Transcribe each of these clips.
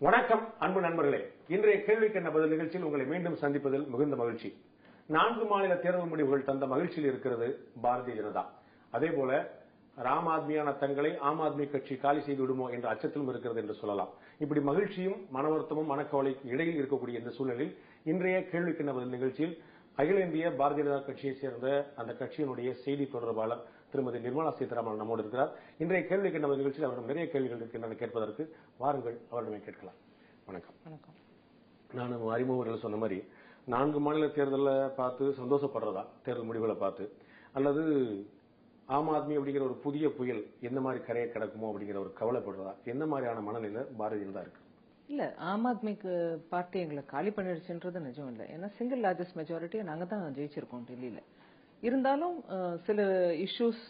வணக்கம் அன்பு நண்பர்களே. இன்றைய கேள்விக்கு என்ன பதில் நிகழ்ச்சியில் உங்களை மீண்டும் சந்திப்பதில் மிகுந்த மகிழ்ச்சி. 4 மாநில தேர்தல் முடிவுகள் தந்த மகிழ்ச்சியில் இருக்கிறது பாரதிய ஜனதா. அதே போல ராம் ஆத்மியான தங்களை ஆம் ஆத்மி கட்சி காலி செய்து விடுமோ என்ற அச்சத்திலும் இருக்கிறது என்று சொல்லலாம். இப்படி மகிழ்ச்சியும் மனவருத்தமும் மனக்கவலைக்கு இடையில் இருக்கக்கூடிய இந்த சூழலில் இன்றைய கேள்விக்கு என்ன பதில் நிகழ்ச்சியில் அகில இந்திய பாரதிய ஜனதா கட்சியை சேர்ந்த அந்த கட்சியினுடைய செய்தி தொடர்பாளர் திருமதி நிர்மலா சீதாராமன் நம்மோடு இருக்கிறார். இன்றைய கேள்விக்கு நம்ம நிகழ்ச்சியில் அவரிடம் நிறைய கேள்விகள் இருக்கின்றன கேட்பதற்கு. வாருங்கள், அவரிடமே கேட்கலாம். வணக்கம். வணக்கம். நான் அறிமுகர்கள் சொன்ன மாதிரி 4 மாநில தேர்தலை பார்த்து சந்தோஷப்படுறதா, தேர்தல் முடிவுகளை பார்த்து, அல்லது ஆம் ஆத்மி அப்படிங்கிற ஒரு புதிய புயல் எந்த மாதிரி கரையை கிடக்குமோ அப்படிங்கிற ஒரு கவலைப்படுறதா, எந்த மாதிரியான மனநிலை பாரதிய ஜனதா இருக்கு? இல்ல, ஆம் ஆத்மிக்கு பார்ட்டி எங்களை காலி பண்ணிடுச்சுன்றது நிஜம் இல்லை. ஏன்னா சிங்கிள் லார்ஜஸ்ட் மெஜாரிட்டியை நாங்க தான் ஜெயிச்சிருக்கோம் டெல்லியில. இருந்தாலும் சில இஷ்யூஸ்,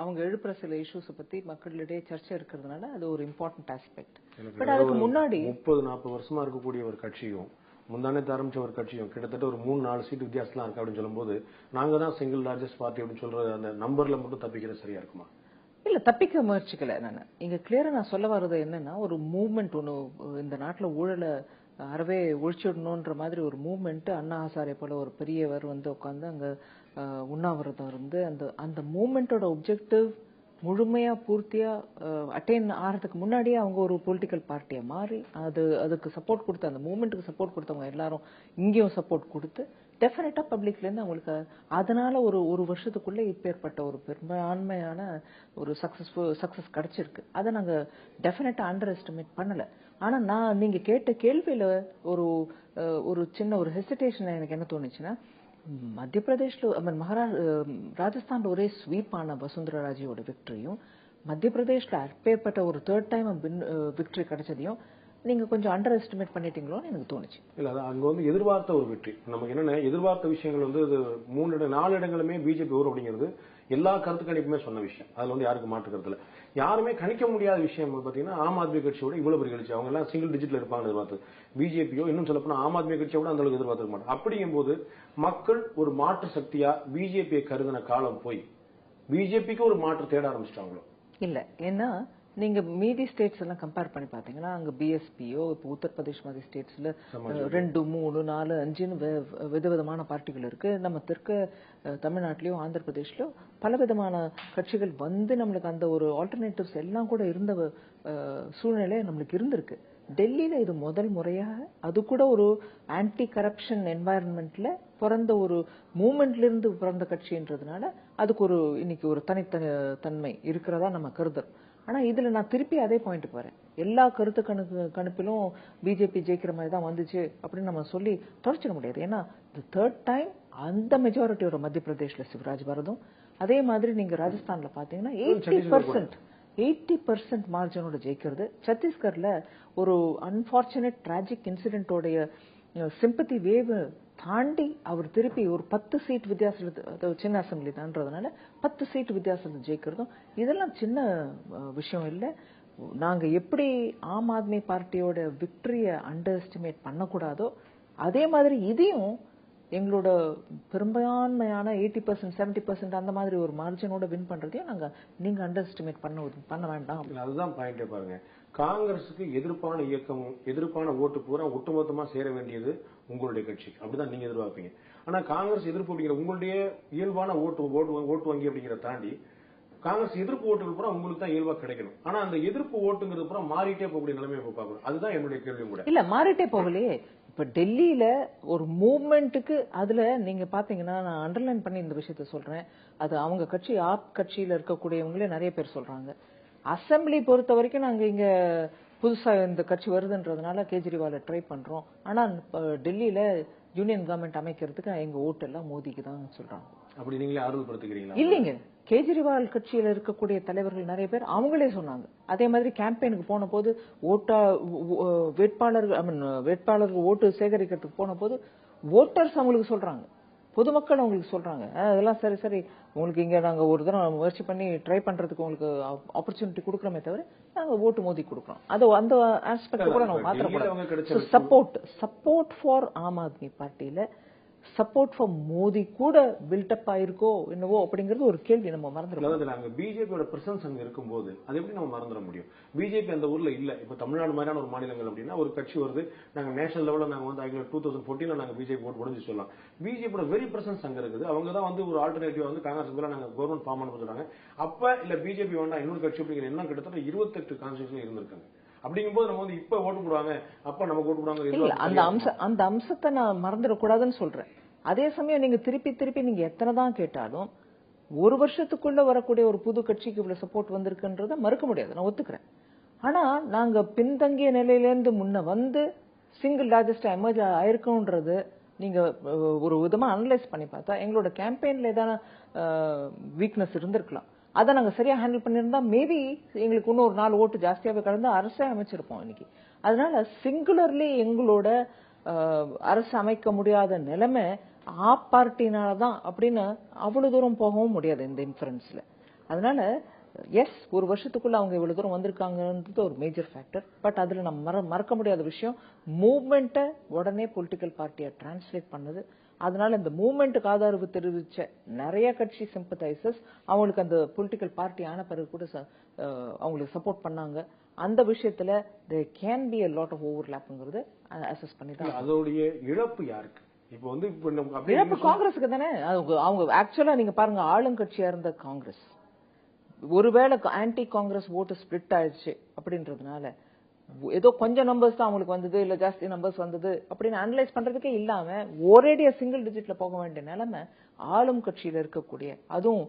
அவங்க எழுப்புற சில இஷ்யூஸ் பத்தி மக்களிடையே சர்ச்சை இருக்கிறதுனால அது ஒரு இம்பார்ட்டன்ட் ஆஸ்பெக்ட். பட் அதுக்கு முன்னாடி 30-40 வருஷமா இருக்கக்கூடிய ஒரு கட்சியும் முந்தானே ஆரம்பிச்ச ஒரு கட்சியும் கிட்டத்தட்ட ஒரு 3-4 சீட் வித்தியாசம் இருக்கு அப்படின்னு சொல்லும்போது நாங்க தான் சிங்கிள் லார்ஜஸ்ட் பார்ட்டி அப்படின்னு சொல்றது அந்த நம்பர்ல மட்டும் தப்பிக்கிறது சரியா இருக்குமா? இல்ல, தப்பிக்க முயற்சிக்கல. நான் இங்க கிளியரா நான் சொல்ல வர்றது என்னன்னா, ஒரு மூவ்மெண்ட் ஒண்ணு இந்த நாட்டுல ஊழலை அறவே ஒழிச்சிடணும்ன்ற மாதிரி ஒரு மூவ்மெண்ட். அண்ணா ஹசாரே போல ஒரு பெரியவர் உட்கார்ந்து அங்க உண்ணாவிரதம் இருந்து அந்த மூவ்மெண்டோட ஒப்ஜெக்டிவ் முழுமையா பூர்த்தியா அட்டைன் ஆகிறதுக்கு முன்னாடியே அவங்க ஒரு பொலிட்டிக்கல் பார்ட்டியா மாறி அதுக்கு சப்போர்ட் கொடுத்து, அந்த மூவ்மெண்ட்டுக்கு சப்போர்ட் கொடுத்தவங்க எல்லாரும் இங்கேயும் சப்போர்ட் கொடுத்து டெஃபினட்டா பப்ளிக்ல இருந்து அவங்களுக்கு அதனால ஒரு வருஷத்துக்குள்ள இப்பேற்பட்ட ஒரு பெரும்பான்மையான ஒரு சக்சஸ் கிடைச்சிருக்கு. அதை நாங்க டெஃபினட்டா அண்டர் எஸ்டிமேட் பண்ணல. ஆனா நீங்க கேட்ட கேள்வியில ஒரு சின்ன ஒரு ஹெசிடேஷன் எனக்கு என்ன தோணுச்சுன்னா, மத்திய பிரதேஷ்ல ராஜஸ்தான்ல ஒரே ஸ்வீப் ஆன வசுந்தரா ராஜியோட விக்டரியும், மத்திய பிரதேஷ்ல அப்பேற்பட்ட ஒரு 3rd டைம் விக்டரி கிடைச்சதையும் நீங்க கொஞ்சம் அண்டர் எஸ்டிமேட் பண்ணிட்டீங்களோன்னு எனக்கு தோணுச்சு. இல்ல, அங்க எதிர்பார்த்த ஒரு வெற்றி. நமக்கு என்னன்னா, எதிர்பார்த்த விஷயங்கள் 4 இடங்களுமே பிஜேபி வரும் அப்படிங்கிறது எல்லா கருத்து கணிப்புமே சொன்ன விஷயம். அதுல யாருக்கு மாற்று கருத்துல யாருமே கணிக்க முடியாத விஷயம் பாத்தீங்கன்னா, ஆம் ஆத்மி கட்சியோட இவ்வளவு பெரிய கட்சி அவங்க எல்லாம் சிங்கிள் டிஜிட்ல இருப்பாங்க எதிர்பார்த்து. பிஜேபியோ இன்னும் சொல்ல போனா ஆம் ஆத்மி கட்சியோட அந்த அளவுக்கு எதிர்பார்த்துக்க மாட்டாங்க. அப்படிங்கும் போது மக்கள் ஒரு மாற்று சக்தியா பிஜேபியை கருதின காலம் போய் பிஜேபிக்கு ஒரு மாற்று தேட ஆரம்பிச்சிட்டாங்களோ? இல்ல, ஏன்னா நீங்க மீதி ஸ்டேட்ஸ் எல்லாம் கம்பேர் பண்ணி பாத்தீங்கன்னா, அங்க பிஎஸ்பியோ இப்போ உத்தரப்பிரதேஷ் மாதிரி ஸ்டேட்ஸ்ல 2, 3, 4, 5 விதவிதமான பார்ட்டிகள் இருக்கு. நம்ம தெற்கு தமிழ்நாட்டிலயும் ஆந்திர பிரதேஷ்லயும் பலவிதமான கட்சிகள் நம்மளுக்கு அந்த ஒரு ஆல்டர்னேட்டிவ்ஸ் எல்லாம் கூட இருந்த சூழ்நிலை நம்மளுக்கு இருந்திருக்கு. டெல்லியில இது முதல் முறையாக, அது கூட ஒரு ஆன்டி கரப்ஷன் என்வாயன்மெண்ட்ல பிறந்த ஒரு மூவ்மெண்ட்ல இருந்து பிறந்த கட்சின்றதுனால அதுக்கு இன்னைக்கு ஒரு தனித்தன்மை இருக்கிறதா நம்ம கருதுறோம். ஆனா இதுல நான் திருப்பி அதே பாயிண்ட் வரேன். எல்லா கருத்து கணிப்பிலும் பிஜேபி ஜெயிக்கிற மாதிரி தான் வந்துச்சு அப்படின்னு நம்ம சொல்லி தொடச்சிட முடியாது. ஏன்னா 3rd டைம் அந்த மெஜாரிட்டியோட மத்திய பிரதேஷ்ல சிவராஜ் பாரதும், அதே மாதிரி நீங்க ராஜஸ்தான்ல பாத்தீங்கன்னா 80% மார்ஜினோட ஜெயிக்கிறது. சத்தீஸ்கர்ல ஒரு அன்பார்ச்சுனேட் டிராஜிக் இன்சிடென்டோடைய சிம்பத்தி வேவ் தாண்டி அவர் திருப்பி ஒரு 10 சீட் வித்தியாசத்துல, சின்ன அசம்பிளி தான்றதுனால 10 சீட் வித்தியாசத்துல ஜெயிக்கிறதும் இதெல்லாம் சின்ன விஷயம் இல்லை. நாங்க எப்படி ஆம் ஆத்மி பார்ட்டியோட விக்டரிய அண்டர் எஸ்டிமேட் பண்ணக்கூடாதோ அதே மாதிரி இதையும் எங்களோட பெரும்பான்மையான 80%, 70% அந்த மாதிரி ஒரு மார்ஜினோட வின் பண்றதையும் நீங்க அண்டர் எஸ்டிமேட் பண்ண வேண்டாம். அதுதான் பாயிண்டே. பாருங்க, காங்கிரஸுக்கு எதிர்ப்பான இயக்கமும் எதிர்ப்பான ஓட்டு பூரா ஒட்டுமொத்தமா சேர வேண்டியது உங்களுடைய கட்சி, அப்படிதான் நீங்க எதிர்பார்ப்பீங்க. ஆனா காங்கிரஸ் எதிர்ப்பு அப்படிங்கிற உங்களுடைய இயல்பான ஓட்டு வங்கி அப்படிங்கிறத தாண்டி காங்கிரஸ் எதிர்ப்பு ஓட்டுகள் பூரா உங்களுக்கு தான் இயல்பா கிடைக்கணும். ஆனா அந்த எதிர்ப்பு ஓட்டுங்கிறது பூரா மாறிட்டே போகக்கூடிய நிலைமை பார்க்கணும். அதுதான் என்னுடைய கேள்வி கூட. இல்ல, மாறிட்டே போகலையே. இப்ப டெல்லியில ஒரு மூவ்மெண்ட்டுக்கு அதுல நீங்க பாத்தீங்கன்னா, நான் அண்டர்லைன் பண்ணி இந்த விஷயத்த சொல்றேன். அது அவங்க கட்சி ஆப் கட்சியில இருக்கக்கூடியவங்களே நிறைய பேர் சொல்றாங்க. அசம்பிளி பொறுத்த வரைக்கும் நாங்க இங்க புதுசா இந்த கட்சி வருதுன்றதுனால கேஜ்ரிவாலை ட்ரை பண்றோம். ஆனா டெல்லியில யூனியன் கவர்மெண்ட் அமைக்கிறதுக்கு எங்க ஓட்டு எல்லாம் மோதிக்கு தான் சொல்றாங்க. அப்படி நீங்களே ஆறுதல்படுத்துகிறீங்களா? இல்லைங்க, கேஜ்ரிவால் கட்சியில இருக்கக்கூடிய தலைவர்கள் நிறைய பேர் அவங்களே சொன்னாங்க. அதே மாதிரி கேம்பெயினுக்கு போன போது வேட்பாளர்கள் ஓட்டு சேகரிக்கிறதுக்கு போன போது ஓட்டர்ஸ் அவங்களுக்கு சொல்றாங்க, பொதுமக்கள் அவங்களுக்கு சொல்றாங்க, அதெல்லாம் சரி உங்களுக்கு இங்க நாங்க ஒரு தடவை முயற்சி பண்ணி ட்ரை பண்றதுக்கு உங்களுக்கு ஆப்பர்ச்சுனிட்டி கொடுக்கறோமே தவிர நாங்க ஓட்டு மோதி கொடுக்கறோம். அது அந்த ஆஸ்பெக்ட் கூட நம்ம மாத்திரக்கூடாது. Support for Aam Aadmi பார்ட்டியில support for Modi கூட பில்டப் ஆயிருக்கோ என்னவோ அப்படிங்கிறது ஒரு கேள்வி. நம்ம மறந்துடுறோம். நாங்க பிஜேபியோட பிரசன்ஸ் அங்க இருக்கும்போது அது எப்படி நம்ம மறந்துட முடியும்? பிஜேபி அந்த ஊர்ல இல்ல. இப்ப தமிழ்நாடு மாதிரியான ஒரு மாநிலங்கள் அப்படின்னா ஒரு கட்சி வருது, நாங்க நேஷனல் லெவல்ல நாங்க வந்து 2014 நாங்க பிஜேபி ஓட்டு முடிஞ்சு சொல்லலாம். பிஜேபியோட வெரி பிரசன்ஸ் அங்க இருக்குது. அவங்க தான் வந்து ஒரு ஆல்டர்னேட்டிவ் வந்து காங்கிரஸ் மேல நாங்க கவர்மெண்ட் ஃபார்ம் பண்ண சொல்றாங்க. அப்ப இல்ல பிஜேபி வேண்டாம் இன்னொரு கட்சி அப்படிங்கிற என்ன கிட்டத்தட்ட 28 கான்ஸ்டிடியூஷன் இருந்திருக்காங்க. அப்படிங்கும்போது நம்ம வந்து இப்ப ஓட்டு போடுவாங்க, அப்ப நம்ம ஓட்டு போடுவாங்க. அந்த அம்சத்தை நான் மறந்துடக்கூடாதுன்னு சொல்றேன். அதே சமயம் நீங்க திருப்பி நீங்க எத்தனை தான் கேட்டாலும் ஒரு வருஷத்துக்குள்ள வரக்கூடிய ஒரு புது கட்சிக்கு இவ்வளவு சப்போர்ட் வந்திருக்குன்றத மறுக்க முடியாது. நான் ஒத்துக்கிறேன். ஆனா நாங்க பின்தங்கிய நிலையிலேருந்து முன்ன வந்து சிங்கிள் லார்ஜஸ்ட் எமர்ஜ் ஆயிருக்கோன்றது நீங்க ஒரு விதமா அனலைஸ் பண்ணி பார்த்தா எங்களோட கேம்பெயின்ல ஏதான வீக்னஸ் இருந்திருக்கலாம். அதை நாங்க சரியா ஹேண்டில் பண்ணிருந்தா மேபி எங்களுக்கு இன்னும் ஒரு 4 ஓட்டு ஜாஸ்தியாவே கலந்து அரசே அமைச்சிருப்போம் இன்னைக்கு. அதனால சிங்குலர்லி எங்களோட அரசு அமைக்க முடியாத நிலைமை பார்ட்டினாலதான் அப்படின்னு அவ்வளவு தூரம் போகவும் முடியாது இந்த இன்ஃபரன்ஸ்ல. அதனால எஸ், ஒரு வருஷத்துக்குள்ள அவங்க இவ்வளவு தூரம் வந்திருக்காங்கன்றது ஒரு மேஜர் ஃபேக்டர். பட் அதுல நம்ம மறக்க முடியாத விஷயம் மூவ்மெண்ட்டை உடனே பொலிட்டிக்கல் பார்ட்டியை டிரான்ஸ்லேட் பண்ணது. அதனால இந்த மூவ்மெண்ட்டுக்கு ஆதரவு தெரிவிச்ச நிறைய கட்சி சிம்பத்தைசர்ஸ் அவங்களுக்கு அந்த பொலிட்டிக்கல் பார்ட்டி ஆன பிறகு கூட அவங்களுக்கு சப்போர்ட் பண்ணாங்க. அந்த விஷயத்துல there can be a lot of overlapங்கிறது அசஸ் பண்ணி தான். அதோடைய இழப்பு யாருக்கு? இப்போ வந்து இழப்பு காங்கிரஸுக்கு தானே. அவங்க ஆக்சுவலா நீங்க பாருங்க, ஆளுங்கட்சியா இருந்த காங்கிரஸ் ஒருவேளை ஆன்டி காங்கிரஸ் ஓட்டு ஸ்பிளிட் ஆயிடுச்சு அப்படின்றதுனால ஏதோ கொஞ்சம் நம்பர்ஸ் தான் அவங்களுக்கு வந்தது, இல்ல ஜாஸ்தி நம்பர்ஸ் வந்தது அப்படின்னு அனலைஸ் பண்றதுக்கே இல்லாம ஒரேடியா சிங்கிள் டிஜிட்ல போக வேண்டிய நிலைமை ஆளும் கட்சியில இருக்கக்கூடிய, அதுவும்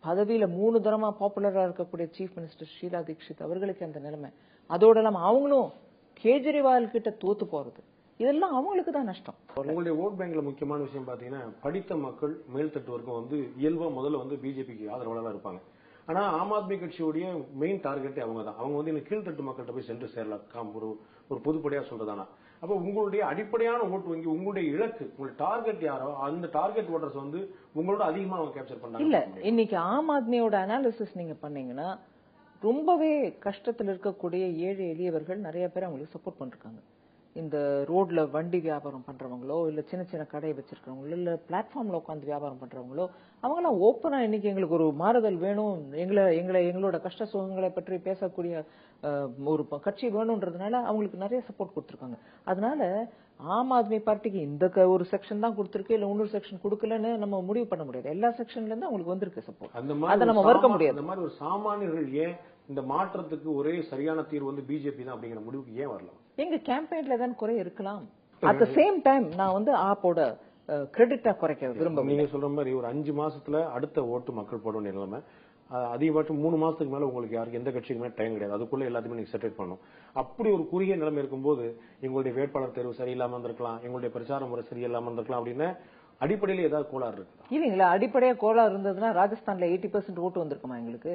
பதவியில 3 தரமா பாப்புலரா இருக்கக்கூடிய சீஃப் மினிஸ்டர் ஷீலா தீக்ஷித் அவர்களுக்கு அந்த நிலைமை. அதோட இல்லாம அவங்களும் கேஜ்ரிவால் கிட்ட தோத்து போறது, இதெல்லாம் அவங்களுக்கு தான் நஷ்டம். உங்களுடைய ஓட் பேங்க்ல முக்கியமான விஷயம் பாத்தீங்கன்னா படித்த மக்கள் மேல்தட்டு வர்க்கம் வந்து இயல்பா முதல்ல வந்து பிஜேபிக்கு ஆதரவாளர் இருப்பாங்க. ஆனா ஆம் ஆத்மி கட்சியுடைய மெயின் டார்கெட்டே அவங்க தான். அவங்க வந்து கீழ்த்தட்டு மக்கள்கிட்ட போய் சென்று சேரலாம், ஒரு பொதுப்படையா சொல்றதானா. அப்ப உங்களுடைய அடிப்படையான ஓட்டு வங்கி, உங்களுடைய இலக்கு, உங்களுடைய டார்கெட் யாரோ அந்த டார்கெட் ஓட்டர்ஸ் வந்து உங்களோட அதிகமா அவங்க கேப்சர் பண்றாங்க. இல்ல, இன்னைக்கு ஆம் ஆத்மியோட அனாலிசிஸ் நீங்க பண்ணீங்கன்னா ரொம்பவே கஷ்டத்தில் இருக்கக்கூடிய ஏழை எளியவர்கள் நிறைய பேர் அவங்களுக்கு சப்போர்ட் பண்ணிருக்காங்க. இந்த ரோட்ல வண்டி வியாபாரம் பண்றவங்களோ, இல்ல சின்ன சின்ன கடை வச்சிருக்கவங்களோ, இல்ல பிளாட்ஃபார்ம்ல உட்காந்து வியாபாரம் பண்றவங்களோ, அவங்க எல்லாம் ஓப்பனா இன்னைக்கு எங்களுக்கு ஒரு மாறுதல் வேணும், எங்களோட கஷ்ட சுகங்களை பற்றி பேசக்கூடிய ஒரு கட்சி வேணும்ன்றதுனால அவங்களுக்கு நிறைய சப்போர்ட் கொடுத்திருக்காங்க. அதனால ஆம் ஆத்மி பார்ட்டிக்கு இந்த ஒரு செக்ஷன் தான் கொடுத்திருக்கு, இல்ல இன்னொரு செக்ஷன் கொடுக்கலன்னு நம்ம முடிவு பண்ண முடியாது. எல்லா செக்ஷன்ல இருந்து அவங்களுக்கு வந்திருக்கு சப்போர்ட். அதை நம்ம மறுக்க முடியாது. அந்த மாதிரி ஒரு சாமானியர்கள் ஏன் இந்த மாற்றத்துக்கு ஒரே சரியான தீர்வு வந்து பிஜேபி தான் அப்படிங்கிற முடிவுக்கு ஏன் வரலாம்? எங்க கேம்பெயின்ல தான் குறை இருக்கலாம். அட் த சேம் டைம் நான் வந்து ஆப்போட கிரெடிட்டா குறைக்க விரும்ப. நீங்க சொல்ற மாதிரி ஒரு 5 மாசத்துல அடுத்த ஓட்டு மக்கள் போட வேண்டிய நிலைமை. அதிகபட்சம் 3 மாசத்துக்கு மேல உங்களுக்கு யாருக்கு எந்த கட்சிக்குமே டைம் கிடையாது. அதுக்குள்ள எல்லாத்தையுமே நீங்க செட்டில் பண்ணணும். அப்படி ஒரு குறுகிய நிலைமை இருக்கும்போது எங்களுடைய வேட்பாளர் தேர்வு சரியில்லாம இருந்திருக்கலாம், எங்களுடைய பிரச்சார முறை சரியில்லாம இருந்திருக்கலாம் அப்படின்னு அடிப்படையில ஏதாவது கோளாறு இருக்கு இல்லைங்களா? அடிப்படையா கோளாறு இருந்ததுன்னா ராஜஸ்தான்ல 80% ஓட்டு வந்திருக்குமா எங்களுக்கு?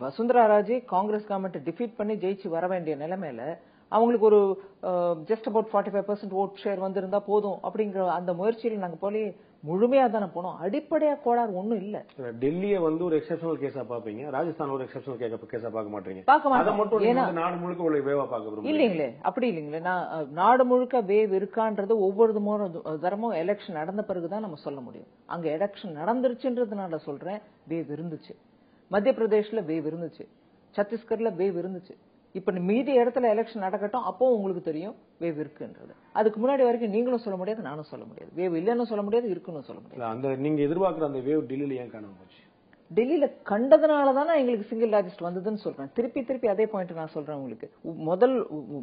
வசுந்தரா ராஜே காங்கிரஸ் கவர்மெண்ட் டிஃபீட் பண்ணி ஜெயிச்சு வர வேண்டிய நிலைமையில அவங்களுக்கு ஒரு ஜஸ்ட் அபவுட் 45% ஓட் ஷேர் வந்திருந்தா போதும் அப்படிங்கிற அந்த முயற்சியில் நாங்க போலே முழுமையா தானே போனோம். அடிப்படையா கோளாறு ஒண்ணும் இல்ல. டெல்லியை வந்து ஒரு எக்ஸெப்ஷனல் கேஸா பாப்பீங்க, ராஜஸ்தான் ஒரு எக்ஸெப்ஷனல் கேஸா பார்க்க மாட்டீங்க. அதை மட்டும் நாடு முழுக்க ஒரு வேவா பார்க்க இல்லீங்களே. அப்படி இல்லீங்களே. நான் நாடு முழுக்க வேவ் இருக்கான்றது ஒவ்வொரு தரமும் எலெக்ஷன் நடந்த பிறகுதான் நம்ம சொல்ல முடியும். அங்க எலெக்ஷன் நடந்துருச்சுன்றதுனால சொல்றேன், வேவ் இருந்துச்சு. மத்திய பிரதேஷ்ல வேவ் இருந்துச்சு, சத்தீஸ்கர்ல வேவ் இருந்துச்சு. இப்ப மீதி இடத்துல எலெக்ஷன் நடக்கட்டும், அப்போ உங்களுக்கு தெரியும் வேவ் இருக்குன்றது. அதுக்கு முன்னாடி வரைக்கும் நீங்களும் சொல்ல முடியாது, நானும் சொல்ல முடியாது. வேவ் இல்லன்னு சொல்ல முடியாது, இருக்குன்னு சொல்ல முடியாது. அந்த நீங்க எதிர்பார்க்கிற அந்த வேவ் டெல்லியில ஏன் காணாம போச்சு? டெல்லியில கண்டதுனாலதானே எங்களுக்கு சிங்கிள் லார்ஜஸ்ட் வந்ததுன்னு சொல்றேன். திருப்பி அதே பாயிண்ட் நான் சொல்றேன். உங்களுக்கு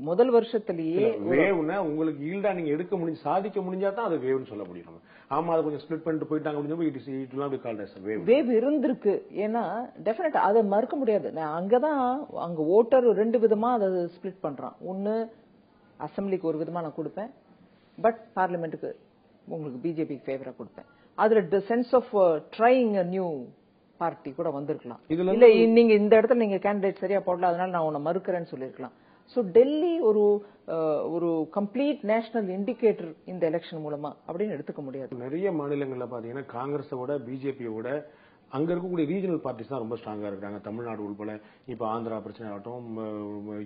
முதல் வருஷத்திலேயே வேவ்னா உங்களுக்கு ஈல்டா நீங்க எடுக்க முடிஞ்சு சாதிக்க முடிஞ்சா தான் அது வேவ்னு சொல்ல முடியும். ஆமா, அதை கொஞ்சம் ஸ்பிளிட் பண்ணிட்டு போயிட்டாங்க. வேவ் இருந்திருக்கு. ஏன்னா டெஃபினட்டா அதை மறுக்க முடியாது. அங்கதான் அங்க ஓட்டர் 2 விதமா அதை ஸ்பிளிட் பண்றான். ஒன்னு அசம்பிளிக்கு ஒரு விதமா நான் கொடுப்பேன், பட் பார்லிமெண்ட்டுக்கு உங்களுக்கு பிஜேபி ஃபேவரா கொடுப்பேன். அதுல sense of trying a new party கூட வந்திருக்கலாம். இல்ல நீங்க இந்த இடத்துல நீங்க கேண்டிடேட் சரியா போடல, அதனால நான் உன்னை மறுக்கிறேன்னு சொல்லிருக்கலாம். சோ டெல்லி ஒரு கம்ப்ளீட் நேஷனல் இண்டிகேட்டர் இந்த எலெக்ஷன் மூலமா அப்படின்னு எடுத்துக்க முடியாது. நிறைய மாநிலங்கள்ல பாத்தீங்கன்னா காங்கிரஸை விட பிஜேபியை விட அங்க இருக்கக்கூடிய ரீஜனல் பார்ட்டிஸ் தான் ரொம்ப ஸ்ட்ராங்கா இருக்காங்க. தமிழ்நாடு உள்பட இப்ப ஆந்திரா பிரச்சனை ஆகட்டும்,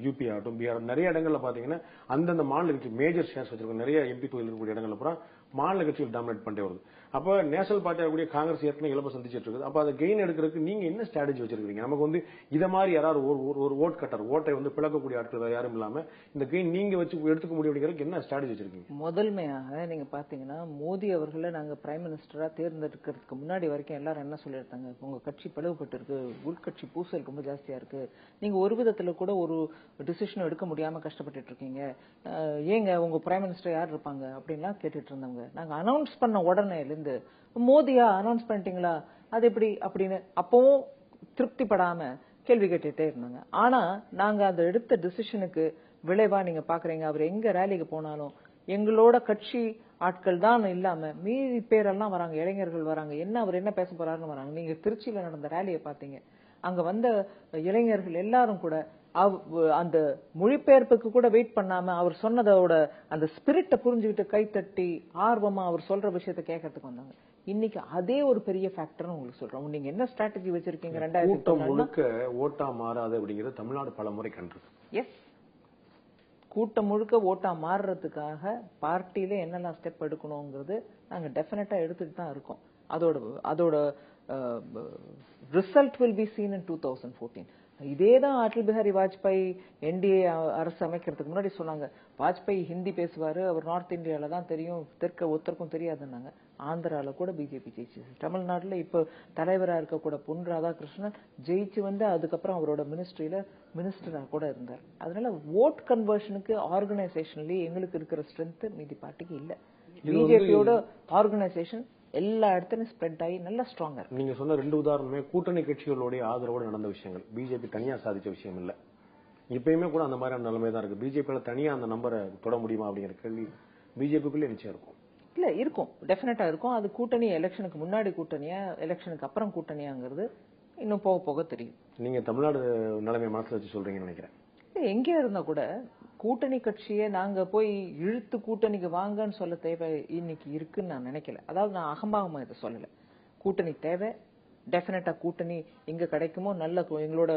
யூபி ஆகட்டும், பீகார், நிறைய இடங்கள்ல பாத்தீங்கன்னா அந்தந்த மாநில கட்சி மேஜர் ஷேர்ஸ் வச்சிருக்க நிறைய எம்பி தொகுதியில் இருக்கக்கூடிய இடங்கள்ல பூரா மாநில கட்சிகள் டாமினேட் பண்ணிட்டே வருது. அப்ப நேஷனல் பார்ட்டியா கூடிய காங்கிரஸ் ஏற்கனவே இழப்பை சந்திச்சிட்டு இருக்குது. அப்ப அதை கெயின் எடுக்கிறதுக்கு நீங்க என்ன ஸ்ட்ராட்டஜி வச்சிருக்கீங்க? நமக்கு வந்து இத மாதிரி யாராவது ஒரு ஓட் கட்டர், ஓட்டை வந்து பிளக்கக்கூடிய ஆட்கள் யாரும் இல்லாம இந்த கெயின் நீங்க வச்சு எடுத்துக்க முடியும் அப்படிங்கிறதுக்கு என்ன ஸ்ட்ராட்டஜி வச்சிருக்கீங்க? முதன்மையாக நீங்க பாத்தீங்கன்னா மோடி அவர்களை நாங்க பிரைம் மினிஸ்டரா தேர்ந்தெடுக்கிறதுக்கு முன்னாடி வரைக்கும் எல்லாரும் என்ன சொல்லியிருந்தாங்க, உங்க கட்சி பிளவுபட்டு இருக்கு, உள்கட்சி பூசல் ரொம்ப ஜாஸ்தியா இருக்கு, நீங்க ஒரு விதத்துல கூட ஒரு டிசிஷன் எடுக்க முடியாம கஷ்டப்பட்டு இருக்கீங்க, ஏங்க உங்க பிரைம் மினிஸ்டர் யார் இருப்பாங்க அப்படின்லாம் கேட்டுட்டு இருந்தவங்க. நாங்க அனௌன்ஸ் பண்ண உடனே இருந்து மோடியா அனௌன்ஸ் பண்ணிட்டீங்களா அது எப்படி அப்படின்னு அப்பவும் திருப்திப்படாம கேள்வி கேட்டுட்டே இருந்தாங்க. ஆனா நாங்க அந்த எடுத்த டிசிஷனுக்கு விளைவா நீங்க பாக்குறீங்க, அவர் எங்க ரேலிக்கு போனாலும் எங்களோட கட்சி ஆட்கள் தான் இல்லாம மீதி பேரெல்லாம் வராங்க, இளைஞர்கள் வராங்க, என்ன அவர் என்ன பேச போறாருன்னு வராங்க. நீங்க திருச்சியில நடந்த ரேலியை பாத்தீங்க, அங்க வந்த இளைஞர்கள் எல்லாரும் கூட அந்த மொழிபெயர்ப்புக்கு கூட வெயிட் பண்ணாம அவர் சொன்னதோட அந்த ஸ்பிரிட்டை புரிஞ்சுக்கிட்டு கைத்தட்டி ஆர்வமா அவர் சொல்ற விஷயத்தை கேட்கறதுக்கு வந்தாங்க. இன்னைக்கு அதே ஒரு பெரிய ஃபேக்டர்னு உங்களுக்கு சொல்றோம். நீங்க என்ன ஸ்ட்ராட்டஜி வச்சிருக்கீங்க? 2014 முழுக்க ஓட்டா மாறாது அப்படிங்கிறது தமிழ்நாடு பல முறை கண்டு. எஸ், கூட்டம் முழுக்க ஓட்டா மாறுறதுக்காக பார்ட்டியில என்னெல்லாம் ஸ்டெப் எடுக்கணுங்கிறது நாங்க டெஃபினட்டா எடுத்துட்டு தான் இருக்கோம். அதோட ரிசல்ட் வில் பி சீன் இன் 2014. இதேதான் அடல் பிஹாரி வாஜ்பாய் என்டிஏ அரசு அமைக்கிறதுக்கு முன்னாடி சொன்னாங்க, வாஜ்பாய் ஹிந்தி பேசுவாரு, அவர் நார்த் இந்தியால தான் தெரியும், தெற்க ஒருத்தருக்கும் தெரியாதுன்னாங்க. ஆந்திரால கூட பிஜேபி ஜெயிச்சு, தமிழ்நாட்டுல இப்ப தலைவரா இருக்க கூட பொன் ராதாகிருஷ்ணன் ஜெயிச்சு வந்து அதுக்கப்புறம் அவரோட மினிஸ்டரா கூட இருந்தார். அதனால ஓட் கன்வர்ஷனுக்கு ஆர்கனைசேஷன்லயே எங்களுக்கு இருக்கிற ஸ்ட்ரென்த் மீதி பார்ட்டிக்கு இல்ல. பிஜேபியோட ஆர்கனைசேஷன் எல்லா இடத்துலயும் ஸ்ப்ரெட் ஆகி நல்லா ஸ்ட்ராங்கா இருக்கு. நீங்க சொன்ன ரெண்டு உதாரணமே கூட்டணி கட்சிகளுடைய ஆதரவோடு நடந்த விஷயங்கள். பிஜேபி தனியா சாதிச்ச விஷயம் இல்ல. இப்பயுமே கூட அந்த மாதிரியான நிலைமை தான் இருக்கு. பிஜேபியில தனியா அந்த நம்பரை தொட முடியுமா அப்படிங்கிற கேள்வி பிஜேபிக்குள்ளே நிச்சயம் இருக்கும். இல்ல இருக்கும், டெஃபினட்டா இருக்கும். அது கூட்டணி எலெக்ஷனுக்கு முன்னாடி கூட்டணியா எலெக்ஷனுக்கு அப்புறம் கூட்டணியாங்கிறது இன்னும் போக போக தெரியும். நீங்க தமிழ்நாடு நிலைமை மனசுல வச்சு சொல்றீங்கன்னு நினைக்கிறேன். எங்க இருந்தா கூட கூட்டணி கட்சியை நாங்க போய் இழுத்து கூட்டணிக்கு வாங்கன்னு சொல்ல தேவை இன்னைக்கு இருக்குன்னு நான் நினைக்கல. அதாவது நான் அகம்பாவமா இதை சொல்லல. கூட்டணி தேவை, டெஃபினட்டா கூட்டணி எங்க கிடைக்குமோ நல்ல எங்களோட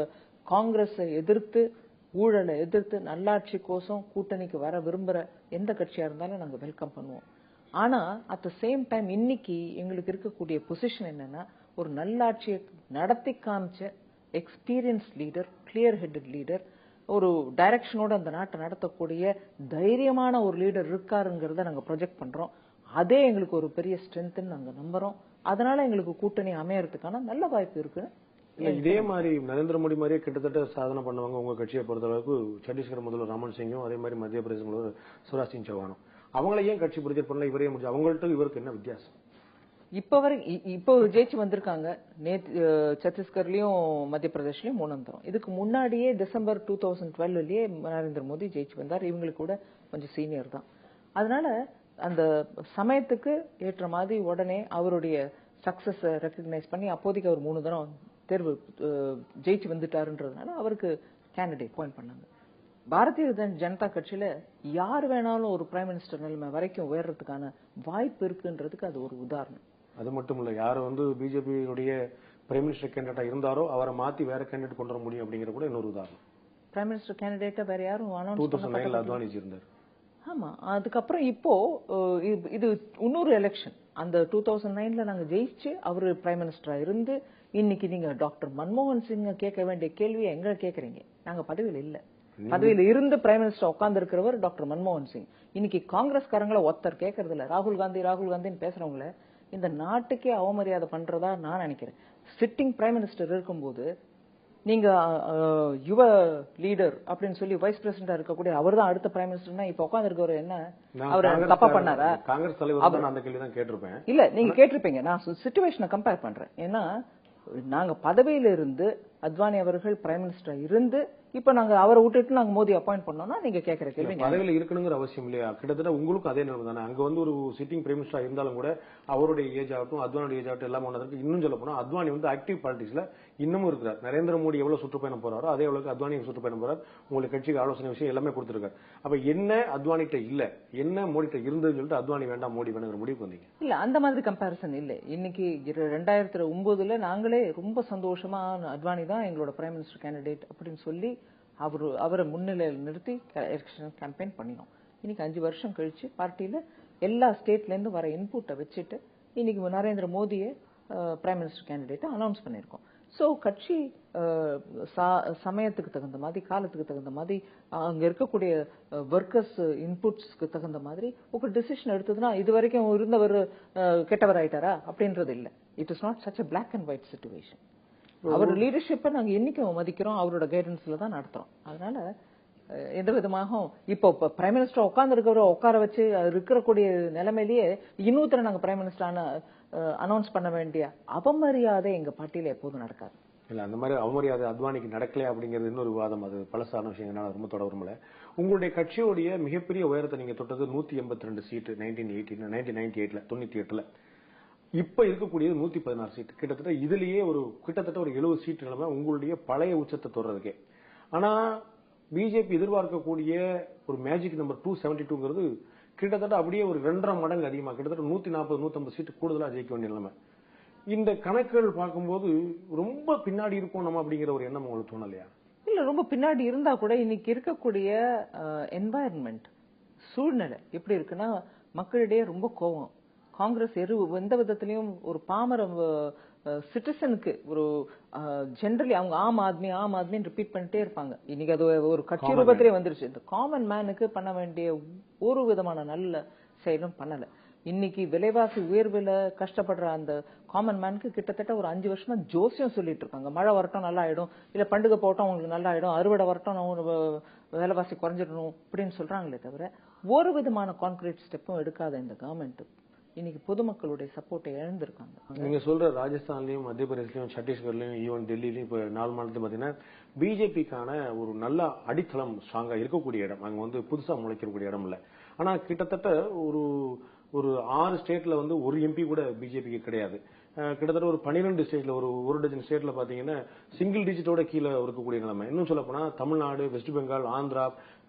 காங்கிரஸை எதிர்த்து ஊழலை எதிர்த்து நல்லாட்சி கோசம் கூட்டணிக்கு வர விரும்புற எந்த கட்சியா இருந்தாலும் நாங்க வெல்கம் பண்ணுவோம். ஆனா அட் த சேம் டைம் இன்னைக்கு எங்களுக்கு இருக்கக்கூடிய பொசிஷன் என்னன்னா, ஒரு நல்லாட்சியை நடத்தி காமிச்ச experience leader, clear headed leader, ஒரு டைரக்ஷனோட அந்த நாட்டை நடத்தக்கூடிய தைரியமான ஒரு லீடர் இருக்காருங்கிறத நாங்க ப்ரொஜெக்ட் பண்றோம். அதே எங்களுக்கு ஒரு பெரிய ஸ்ட்ரென்த்னு நாங்க நம்புறோம். அதனால எங்களுக்கு கூட்டணி அமையறதுக்கான நல்ல வாய்ப்பு இருக்கு. இதே மாதிரி நரேந்திர மோடி மாதிரியே கிட்டத்தட்ட சாதனை பண்ணுவாங்க உங்க கட்சியை பொறுத்தளவுக்கு. சத்தீஸ்கர் முதல்வர் ராமன் சிங்கும், அதே மாதிரி மத்திய பிரதேச முதல்வர் சிவராஜ் சிங் சௌஹானும். அவங்கள ஏன் கட்சி ப்ரொஜெக்ட் பண்ணல, இவரே முடிஞ்சு? அவங்கள்ட்ட இவருக்கு என்ன வித்தியாசம்? இப்போ ஜெயிச்சு வந்திருக்காங்க. சத்தீஸ்கர்லயும் மத்திய பிரதேஷ்லயும் 3 தரம். இதுக்கு முன்னாடியே டிசம்பர் 2012லயே நரேந்திர மோடி ஜெயிச்சு வந்தார். இவங்களுக்கு கூட கொஞ்சம் சீனியர் தான். அதனால அந்த சமயத்துக்கு ஏற்ற மாதிரி உடனே அவருடைய சக்சஸ் ரெக்கக்னைஸ் பண்ணி அப்போதைக்கு அவர் 3 தரம் தேர்வு ஜெயிச்சு வந்துட்டாருன்றதுனால அவருக்கு கேண்டிடேட் பாயிண்ட் பண்ணாங்க. பாரதிய ஜனதா கட்சியில யார் வேணாலும் ஒரு பிரைம் மினிஸ்டர் நிலைமை வரைக்கும் உயர்றதுக்கான வாய்ப்பு இருக்குன்றதுக்கு அது ஒரு உதாரணம். அது மட்டும் இல்ல, யார் வந்து பிஜேபியுடைய பிரைம் மினிஸ்டர் கேண்டிடேட்டா இருந்தாரோ அவரை மாத்தி வேற கேண்டிடேட் கொண்டு வர முடியும் அப்படிங்கிற கூட இன்னொரு உதாரணம். பிரைம் மினிஸ்டர் கேண்டிடேட்டா வேற யாரும் 2009 அத்வானிஜி இருந்தார். ஆமா, அதுக்கப்புறம் இப்போ இது இன்னொரு எலெக்ஷன். அந்த 2009ல நாங்க ஜெயிச்சு அவரு பிரைம் மினிஸ்டரா இருந்து இன்னைக்கு நீங்க டாக்டர் மன்மோகன் சிங்க கேட்க வேண்டிய கேள்வியை எங்க கேக்குறீங்க? நாங்க பதவியில இல்ல. பதவியில இருந்து பிரைம் மினிஸ்டர் உட்கார்ந்து இருக்கிறவர் டாக்டர் மன்மோகன் சிங். இன்னைக்கு காங்கிரஸ்காரங்களை ஒருத்தர் கேட்கறது இல்ல. ராகுல் காந்தின்னு பேசுறவங்கள இந்த நாட்டுக்கே அவமரியாதை பண்றதா நான் நினைக்கிறேன். சிட்டிங் பிரைம் மினிஸ்டர் இருக்கும்போது நீங்க யுவ லீடர் அப்படின்னு சொல்லி வைஸ் பிரசிடண்டா இருக்கக்கூடிய அவர் தான் அடுத்த பிரைம் மினிஸ்டர்னா இப்ப உட்கார்ந்து இருக்கவர் என்ன அவர் தப்பா பண்ணாரா? காங்கிரஸ் தலைவர் அந்த கேள்வி தான் கேட்டிருப்பேன். இல்ல, நீங்க கேட்டிருப்பீங்க. நான் சிச்சுவேஷனை கம்பேர் பண்றேன். ஏன்னா நாங்க பதவியில இருந்து அத்வானி அவர்கள் பிரைம் மினிஸ்டர் இருந்து இப்ப நாங்க அவரை விட்டுட்டு நாங்க மோடி அப்பாயிண்ட் பண்ணோம்னா நீங்க கேட்கிற கேள்வி பதவியில இருக்கணுங்கிற அவசியம் இல்லையா? கிட்டத்தட்ட உங்களுக்கும் அதே நிலைமை தானே. அங்க வந்து ஒரு சிட்டிங் பிரைம் மினிஸ்டர் இருந்தாலும் கூட அவருடைய ஏஜ் ஆகட்டும் அத்வானியோட ஏஜ் ஆகட்டும் எல்லாம் ஒன்றதுக்கு இன்னும் சொல்ல போனா அத்வானி வந்து ஆக்டிவ் பாலிடிக்ஸ்ல இன்னமும் இருக்கிறார். நரேந்திர மோடி எவ்வளவு சுற்றுப்பயணம் போறாரோ அதே அளவுக்கு அத்வானி சுற்றுப்பயணம் போறார். உங்களுக்கு கட்சிக்கு ஆலோசனை விஷயம் எல்லாமே கொடுத்திருக்காரு. அப்ப என்ன அத்வானிட்ட இல்ல, என்ன மோடிட்ட இருந்ததுன்னு சொல்லிட்டு அத்வானி வேண்டாம் மோடி வேணுங்கிற முடிவுக்கு வந்தீங்க? இல்ல அந்த மாதிரி கம்பேரிசன் இல்ல. இன்னைக்கு 2009 நாங்களே ரொம்ப சந்தோஷமா அத்வானி தான் எங்களோட பிரைம் மினிஸ்டர் கேண்டிடேட் அப்படின்னு சொல்லி அவரை முன்னிலையில் நிறுத்தி எலெக்ஷன் கேம்பெயின் பண்ணினோம். இன்னைக்கு 5 வருஷம் கழிச்சு பார்ட்டியில எல்லா ஸ்டேட்ல இருந்து வர இன்புட்டை வச்சுட்டு இன்னைக்கு நரேந்திர மோடியை பிரைம் மினிஸ்டர் கேண்டிடேட்டை அனௌன்ஸ் பண்ணியிருக்கோம். சோ கட்சி சமயத்துக்கு தகுந்த மாதிரி காலத்துக்கு தகுந்த மாதிரி அங்க இருக்கக்கூடிய ஒர்க்கர்ஸ் இன்புட்ஸ்க்கு தகுந்த மாதிரி ஒரு டிசிஷன் எடுத்ததுன்னா இது வரைக்கும் இருந்தவர் கெட்டவர் ஆயிட்டாரா அப்படின்றது இல்ல. It is not such a black and white situation. அவர் லீடர்ஷிப்பை நாங்க என்னைக்கும் மதிக்கிறோம், அவரோட கைடன்ஸ்ல தான் நடத்துறோம். அதனால எந்த விதமாக இப்போ பிரைம் மினிஸ்டர் உட்கார்ந்து இருக்கிறவரை உட்கார வச்சு இருக்கக்கூடிய நிலைமையிலேயே இன்னொருத்தர நாங்க பிரைம் மினிஸ்டர் அனௌன்ஸ் பண்ண வேண்டிய அவமரியாதை எங்க பார்ட்டியில எப்போதும் நடக்காது. இல்ல அந்த மாதிரி அவமரியாதை அத்வானிக்கு நடக்கல அப்படிங்கிறது இன்னொரு விவாதம். அது பலசான விஷயங்களால ரொம்ப தொடரும்ல. உங்களுடைய கட்சியோடைய மிகப்பெரிய உயரத்தை நீங்க தொட்டது 182 சீட்டு 1998ல. இப்ப இருக்கக்கூடியது 116 சீட். கிட்டத்தட்ட இதுலயே கிட்டத்தட்ட ஒரு 70 சீட் நிலைமை உங்களுடைய பழைய உச்சத்தை தொடர்றதுக்கே. ஆனா பிஜேபி எதிர்பார்க்கக்கூடிய ஒரு மேஜிக் நம்பர் 272ங்கிறது கிட்டத்தட்ட அப்படியே ஒரு 2.5 மடங்கு அதிகமா கிட்டத்தட்ட 140-150 சீட்டு கூடுதலா ஜெயிக்க வேண்டிய நிலைமை. இந்த கணக்குகள் பார்க்கும்போது ரொம்ப பின்னாடி இருக்கும் நம்ம அப்படிங்கிற ஒரு எண்ணம் உங்களுக்கு தோணலையா? இல்ல ரொம்ப பின்னாடி இருந்தா கூட இன்னைக்கு இருக்கக்கூடிய என்வாயர்மெண்ட் சூழ்நிலை எப்படி இருக்குன்னா மக்களிடையே ரொம்ப கோபம். காங்கிரஸ் எந்த விதத்திலையும் ஒரு பாமர சிட்டிசனுக்கு ஒரு ஜெனரலி அவங்க ஆம் ஆத்மி ரிப்பீட் பண்ணிட்டே இருப்பாங்க. இன்னைக்கு அது ஒரு கட்சி ரூபத்திலே வந்துருச்சு. இந்த காமன் மேனுக்கு பண்ண வேண்டிய ஒரு விதமான நல்ல செயலும் பண்ணல. இன்னைக்கு விலைவாசி உயர்வுல கஷ்டப்படுற அந்த காமன் மேனுக்கு கிட்டத்தட்ட ஒரு 5 வருஷமா ஜோசியம் சொல்லிட்டு இருக்காங்க. மழை வரட்டும் நல்லா ஆயிடும், இல்ல பண்டிகை போட்டோம் உங்களுக்கு நல்லா ஆயிடும், அறுவடை வரட்டும் விலைவாசி குறைஞ்சிடணும் அப்படின்னு சொல்றாங்களே தவிர ஒரு விதமான கான்கிரீட் ஸ்டெப்பும் எடுக்காத இந்த கவர்மெண்ட் இன்னைக்கு பொதுமக்களுடைய சப்போர்ட்டை இழந்திருக்காங்க. நீங்க சொல்ற ராஜஸ்தான்லயும் மத்திய பிரதேசலயும் சத்தீஸ்கர்லயும் ஈவன் டெல்லியிலயும் இப்ப 4 மாநிலத்துல பாத்தீங்கன்னா பிஜேபிக்கான ஒரு நல்ல அடித்தளம் ஸ்ட்ராங்கா இருக்கக்கூடிய இடம். அங்க வந்து புதுசா முளைக்கக்கூடிய இடம் இல்ல. ஆனா கிட்டத்தட்ட ஒரு 6 ஸ்டேட்ல வந்து ஒரு எம்பி கூட பிஜேபிக்கு கிடையாது. கிட்டத்தட்ட ஒரு 12 ஸ்டேட்ல ஒரு டஜன் ஸ்டேட்ல பாத்தீங்கன்னா சிங்கிள் டிஜிட்டோட கீழே இருக்கக்கூடிய நிலைமை. இன்னும் சொல்ல போனா தமிழ்நாடு, வெஸ்ட் பெங்கால், ஆந்திரா,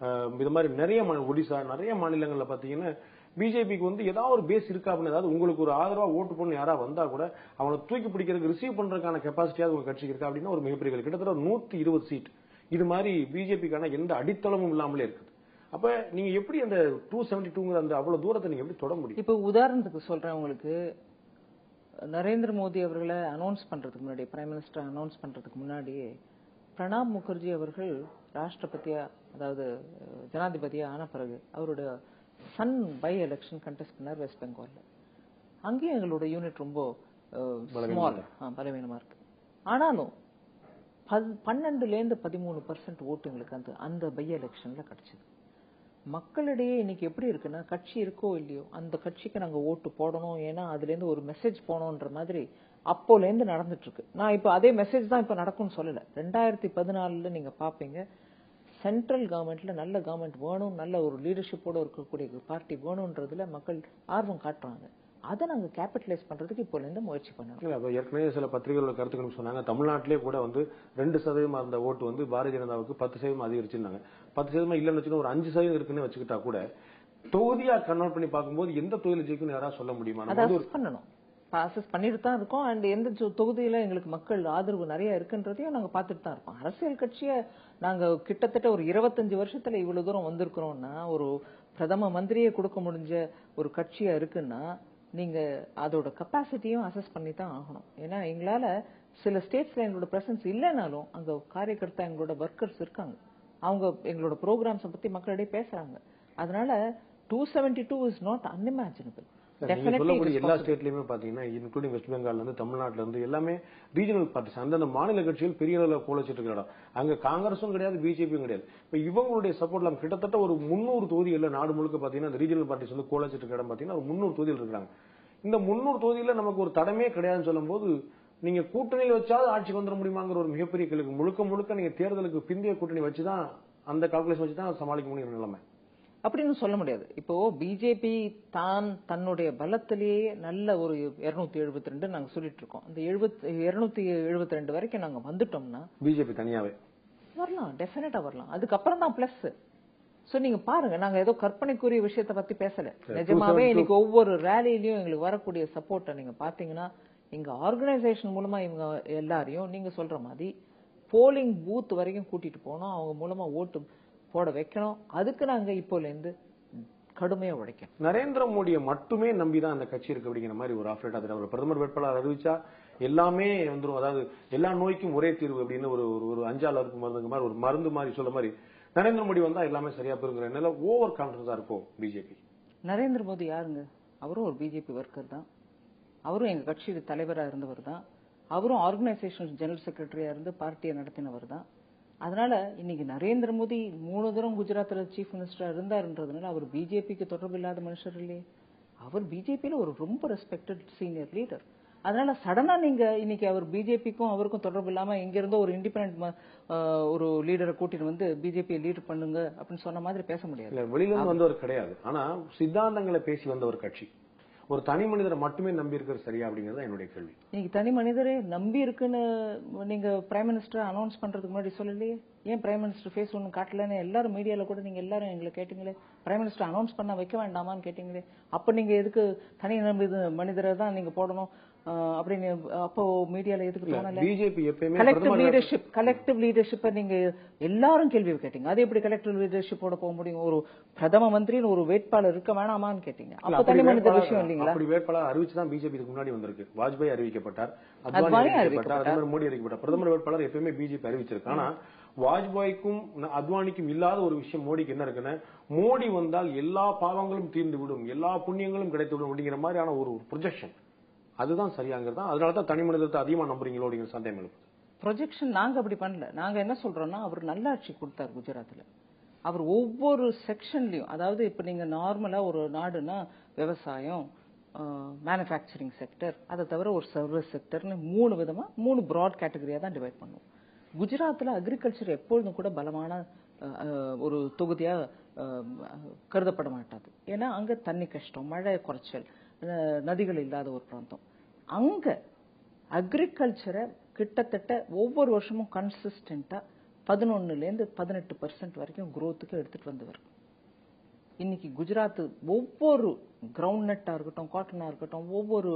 இது மாதிரி நிறைய ஒடிசா நிறைய மாநிலங்கள்ல பாத்தீங்கன்னா பிஜேபிக்கு வந்து ஏதாவது ஒரு பேஸ் இருக்கா அப்படின்னு, அதாவது உங்களுக்கு ஒரு ஆதரவா ஓட்டு போடணும் யாரா வந்தா கூட அவனை தூக்கி பிடிக்கிறதுக்கு ரிசீவ் பண்றதுக்கான கெப்பாசிட்டியாவது உங்க கட்சிக்கு இருக்கா அப்படின்னா ஒரு மிகப்பெரிய கிட்டத்தட்ட 120 சீட் இது மாதிரி பிஜேபிக்கான எந்த அடித்தளமும் இல்லாமலே இருக்குது. அப்ப நீங்க எப்படி அந்த 272ங்கிற அந்த அவ்வளவு தூரத்தை நீங்க எப்படி தொட முடியும்? இப்ப உதாரணத்துக்கு சொல்றேன் உங்களுக்கு, நரேந்திர மோடி அவர்களை அனௌன்ஸ் பண்றதுக்கு முன்னாடி பிரைம் மினிஸ்டர் அனௌன்ஸ் பண்றதுக்கு முன்னாடியே பிரணாப் முகர்ஜி அவர்கள் ராஷ்டிரபதியா அதாவது ஜனாதிபதியா ஆன பிறகு அவரோட சன் பை எலெக்ஷன் கண்டெஸ்ட் பண்ணார் வெஸ்ட் பெங்கால்ல. அங்கேயும் எங்களோட யூனிட் ரொம்ப ஸ்மால் பலவீனமா இருக்கு. ஆனாலும் 12-13% ஓட்டு எங்களுக்கு அந்த பை எலெக்ஷன்ல கிடைச்சது. மக்களிடையே இன்னைக்கு எப்படி இருக்குன்னா கட்சி இருக்கோ இல்லையோ அந்த கட்சிக்கு நாங்க ஓட்டு போடணும், ஏன்னா அதுல இருந்து ஒரு மெசேஜ் போனோன்ற மாதிரி அப்போல இருந்து நடந்துட்டு இருக்கு. நான் இப்ப அதே மெசேஜ் தான் இப்ப நடக்கும்னு சொல்லல. 2014 நீங்க பாப்பீங்க சென்ட்ரல் கவர்மெண்ட்ல நல்ல கவர்மெண்ட் வேணும், நல்ல ஒரு லீடர்ஷிப்போட இருக்கக்கூடிய பார்ட்டி வேணும்ன்றதுல மக்கள் ஆர்வம் காட்டுறாங்க. அதை நாங்க கேபிட்டலைஸ் பண்றதுக்கு இப்போ இருந்து முயற்சி பண்ணோம். ஏற்கனவே சில பத்திரிகைகளோட கருத்துக்கள் சொன்னாங்க, தமிழ்நாட்டிலே கூட வந்து 2% இருந்த ஓட்டு வந்து பாரதிய ஜனதாவுக்கு 10% அதிகரிச்சிருந்தாங்க. 10% இல்லைன்னு வச்சுக்கணும், ஒரு 5% இருக்குன்னு வச்சுக்கிட்டா கூட தொகுதியா கன்வெர்ட் பண்ணி பார்க்கும்போது எந்த தொகுதியில் ஜெயிக்கும் யாராவது சொல்ல முடியுமா? பண்ணணும், அசஸ் பண்ணிட்டு தான் இருக்கோம். அண்ட் எந்த தொகுதியில எங்களுக்கு மக்கள் ஆதரவு நிறைய இருக்குன்றதையும் நாங்க பார்த்துட்டு தான் இருக்கோம். அரசியல் கட்சியை நாங்க கிட்டத்தட்ட ஒரு 25 வருஷத்துல இவ்வளவு தூரம் வந்திருக்கிறோம்னா, ஒரு பிரதம மந்திரியை கொடுக்க முடிஞ்ச ஒரு கட்சியா இருக்குன்னா நீங்க அதோட கெப்பாசிட்டியும் அசஸ் பண்ணி தான் ஆகணும். ஏன்னா எங்களால சில ஸ்டேட்ஸ்ல எங்களோட பிரசன்ஸ் இல்லைனாலும் அங்க காரியகர்த்தா எங்களோட ஒர்க்கர்ஸ் இருக்காங்க, அவங்க எங்களோட ப்ரோக்ராம்ஸ் பத்தி மக்களிடையே பேசுறாங்க. அதனால 272 இஸ் நாட் அன்இமேஜினபிள். சொல்லக்கூடிய எல்லா ஸ்டேட்லயுமே பாத்தீங்கன்னா இன்க்ளூடிங் வெஸ்ட் பெங்கால்ல இருந்து தமிழ்நாட்டுல இருந்து எல்லாமே ரீஜனல் பார்ட்டிஸ், அந்தந்த மாநில கட்சிகள் பெரிய அளவில் கோலச்சிட்டு இருக்கிற இடம். அங்க காங்கிரஸும் கிடையாது, பிஜேபியும் கிடையாது. இப்ப இவங்களுடைய சப்போர்ட்ல கிட்டத்தட்ட ஒரு 300 தொகுதிகள் நாடு முழுக்க பாத்தீங்கன்னா இந்த ரீஜனல் பார்ட்டிஸ் வந்து கோலச்சிட்டு இருக்கிற இடம் பாத்தீங்கன்னா ஒரு 300 தொகுதிகள் இருக்காங்க. இந்த 300 தொகுதியில நமக்கு ஒரு தடமே கிடையாதுன்னு சொல்லும் போது நீங்க கூட்டணியில் வச்சாவது ஆட்சிக்கு வந்துட முடியுமாங்கிற ஒரு மிகப்பெரிய கேள்வி. முழுக்க நீங்க தேர்தலுக்கு பிந்தைய கூட்டணி வச்சுதான், அந்த கால்குலேஷன் வச்சுதான் சமாளிக்க முடியும் நிலைமை. அப்படின்னு சொல்ல முடியாது. இப்போ பிஜேபி தன்னுடைய பலத்திலேயே நல்ல ஒரு 272 நாங்க சொல்லிட்டு இருக்கோம். அந்த 272 வரைக்கும் நாங்க வந்துட்டோம்னா பிஜேபி தனியாவே வரலாம், டெஃபினட்டா வரலாம். அதுக்கப்புறம் தான் பிளஸ். சோ நீங்க பாருங்க, நாங்க ஏதோ கற்பனைக்குரிய விஷயத்தை பத்தி பேசல. நிஜமாவே இன்னைக்கு ஒவ்வொரு ரேலியிலயும் எங்களுக்கு வரக்கூடிய சப்போர்ட்டை நீங்க பாத்தீங்கன்னா, எங்க ஆர்கனைசேஷன் மூலமா இவங்க எல்லாரையும் நீங்க சொல்ற மாதிரி போலிங் பூத் வரைக்கும் கூட்டிட்டு போனோம். அவங்க மூலமா ஓட்டு போட வைக்கணும். அதுக்கு நாங்க இப்போல இருந்து கடுமையா உழைக்கணும். நரேந்திர மோடியை மட்டுமே நம்பிதான் அந்த கட்சி இருக்கு அப்படிங்கிற மாதிரி ஒரு ஆஃபரேட் ஆகுது. அவர் பிரதமர் வேட்பாளர் அறிவிச்சா எல்லாமே வந்துரும், அதாவது எல்லா நோய்க்கும் ஒரே தீர்வு அப்படின்னு ஒரு அஞ்சால் அறுப்பு மருந்துங்க மாதிரி, ஒரு மருந்து மாதிரி சொல்ல மாதிரி நரேந்திர மோடி வந்தா எல்லாமே சரியா போயிருங்கிற என்னால ஓவர் கான்பிடன்ஸா இருக்கும் பிஜேபி. நரேந்திர மோடி யாருங்க? அவரும் ஒரு பிஜேபி ஒர்க்கர் தான். அவரும் எங்க கட்சியோட தலைவரா இருந்தவர் தான். அவரும் ஆர்கனைசேஷன் ஜெனரல் செக்ரட்டரியா இருந்து பார்ட்டியை நடத்தினவர் தான். அதனால இன்னைக்கு நரேந்திர மோடி 3 தரம் குஜராத்ல சீஃப் மினிஸ்டரா இருந்தாருன்றதுனால அவர் பிஜேபிக்கு தொடர்பு இல்லாத மனுஷர் இல்லையே. அவர் பிஜேபியில ஒரு ரொம்ப ரெஸ்பெக்டட் சீனியர் லீடர். அதனால சடனா நீங்க இன்னைக்கு அவர் பிஜேபிக்கும் அவருக்கும் தொடர்பு இல்லாம இங்க இருந்த ஒரு இண்டிபெண்டன்ட் ஒரு லீடரை கூட்டிட்டு வந்து பிஜேபியை லீட் பண்ணுங்க அப்படின்னு சொன்ன மாதிரி பேச முடியாது. வெளியில இருந்து வந்தவர் கிடையாது. ஆனா சித்தாந்தங்களை பேசி வந்த ஒரு கட்சி. ஒரு தனி மனிதரை மட்டுமே நம்பி இருக்கிறது சரியா அப்படிங்கறது என்னுடைய கேள்வி. நீங்க தனி மனிதரே நம்பி இருக்குன்னு நீங்க பிரைம் மினிஸ்டர் அனௌன்ஸ் பண்றதுக்கு முன்னாடி சொல்லலையே? ஏன் பிரைம் மினிஸ்டர் ஃபேஸ் ஒன்னும் காட்டலன்னு எல்லாரும் மீடியால கூட நீங்க எல்லாரும் எங்களை கேட்டீங்களே. பிரைம் மினிஸ்டர் அனௌன்ஸ் பண்ண வைக்க வேண்டாமான்னு கேட்டீங்களே. அப்ப நீங்க எதுக்கு தனி மனிதரை தான் நீங்க போடணும் அப்படின்னு அப்போ மீடியால எதுக்கு தோணல? பிஜேபி எப்பயுமே கலெக்டிவ் லீடர்ஷிப்பை நீங்க எல்லாரும் கேள்வி கேட்டீங்க. அது எப்படி கலெக்டிவ் லீடர்ஷிப்போட போக முடியும்? ஒரு பிரதம மந்திரின்னு ஒரு வேட்பாளர் இருக்க வேணாமான்னு கேட்டீங்க. அப்ப தனி மனித விஷயம் இல்லீங்களா? அப்படி வேட்பாளர் அறிவிச்சுதான் பிஜேபி முன்னாடி வந்திருக்கு. வாஜ்பாய் அறிவிக்கப்பட்டார், அத்வானி அறிவிக்கப்பட்டார், அதே மோடி அறிவிக்கப்பட்டார். பிரதமர் வேட்பாளர் எப்பயுமே பிஜேபி அறிவிச்சிருக்கு. ஆனா வாஜ்பாய்க்கும் அத்வானிக்கும் இல்லாத ஒரு விஷயம் மோடிக்கு என்ன இருக்குன்னா, மோடி வந்தால் எல்லா பாவங்களும் தீர்ந்து விடும், எல்லா புண்ணியங்களும் கிடைத்து விடும் அப்படிங்கிற மாதிரியான ஒரு ப்ரொஜெக்ஷன். அதுதான் சரியாங்கிறது. அதனாலதான் தனி மனிதத்தை அதிகமா நம்புறீங்களோ அப்படிங்கிற சந்தேகம் எழுப்புது. ப்ரொஜெக்ஷன் நாங்க அப்படி பண்ணல. நாங்க என்ன சொல்றோம்னா, அவர் நல்லாட்சி கொடுத்தார் குஜராத்ல. அவர் ஒவ்வொரு செக்ஷன்லயும், அதாவது இப்ப நீங்க நார்மலா ஒரு நாடுனா விவசாயம், மேனுஃபேக்சரிங் செக்டர், அதை தவிர ஒரு சர்வீஸ் செக்டர்னு 3 விதமா 3 பிராட் கேட்டகரியா தான் டிவைட் பண்ணுவோம். குஜராத்ல அக்ரிகல்ச்சர் எப்பொழுதும் கூட பலமான ஒரு தொகுதியா கருதப்பட மாட்டாது. ஏன்னா அங்க தண்ணி கஷ்டம், மழை குறைச்சல், நதிகள் இல்லாத ஒரு பிராந்தம். அங்க அக்ரிகல்ச்சரை கிட்டத்தட்ட ஒவ்வொரு வருஷமும் கன்சிஸ்டன்டா 11% வரைக்கும் குரோத்துக்கு எடுத்துட்டு வந்தவர். இன்னைக்கு குஜராத் ஒவ்வொரு கிரவுண்ட் நட்டா இருக்கட்டும், காட்டனா இருக்கட்டும், ஒவ்வொரு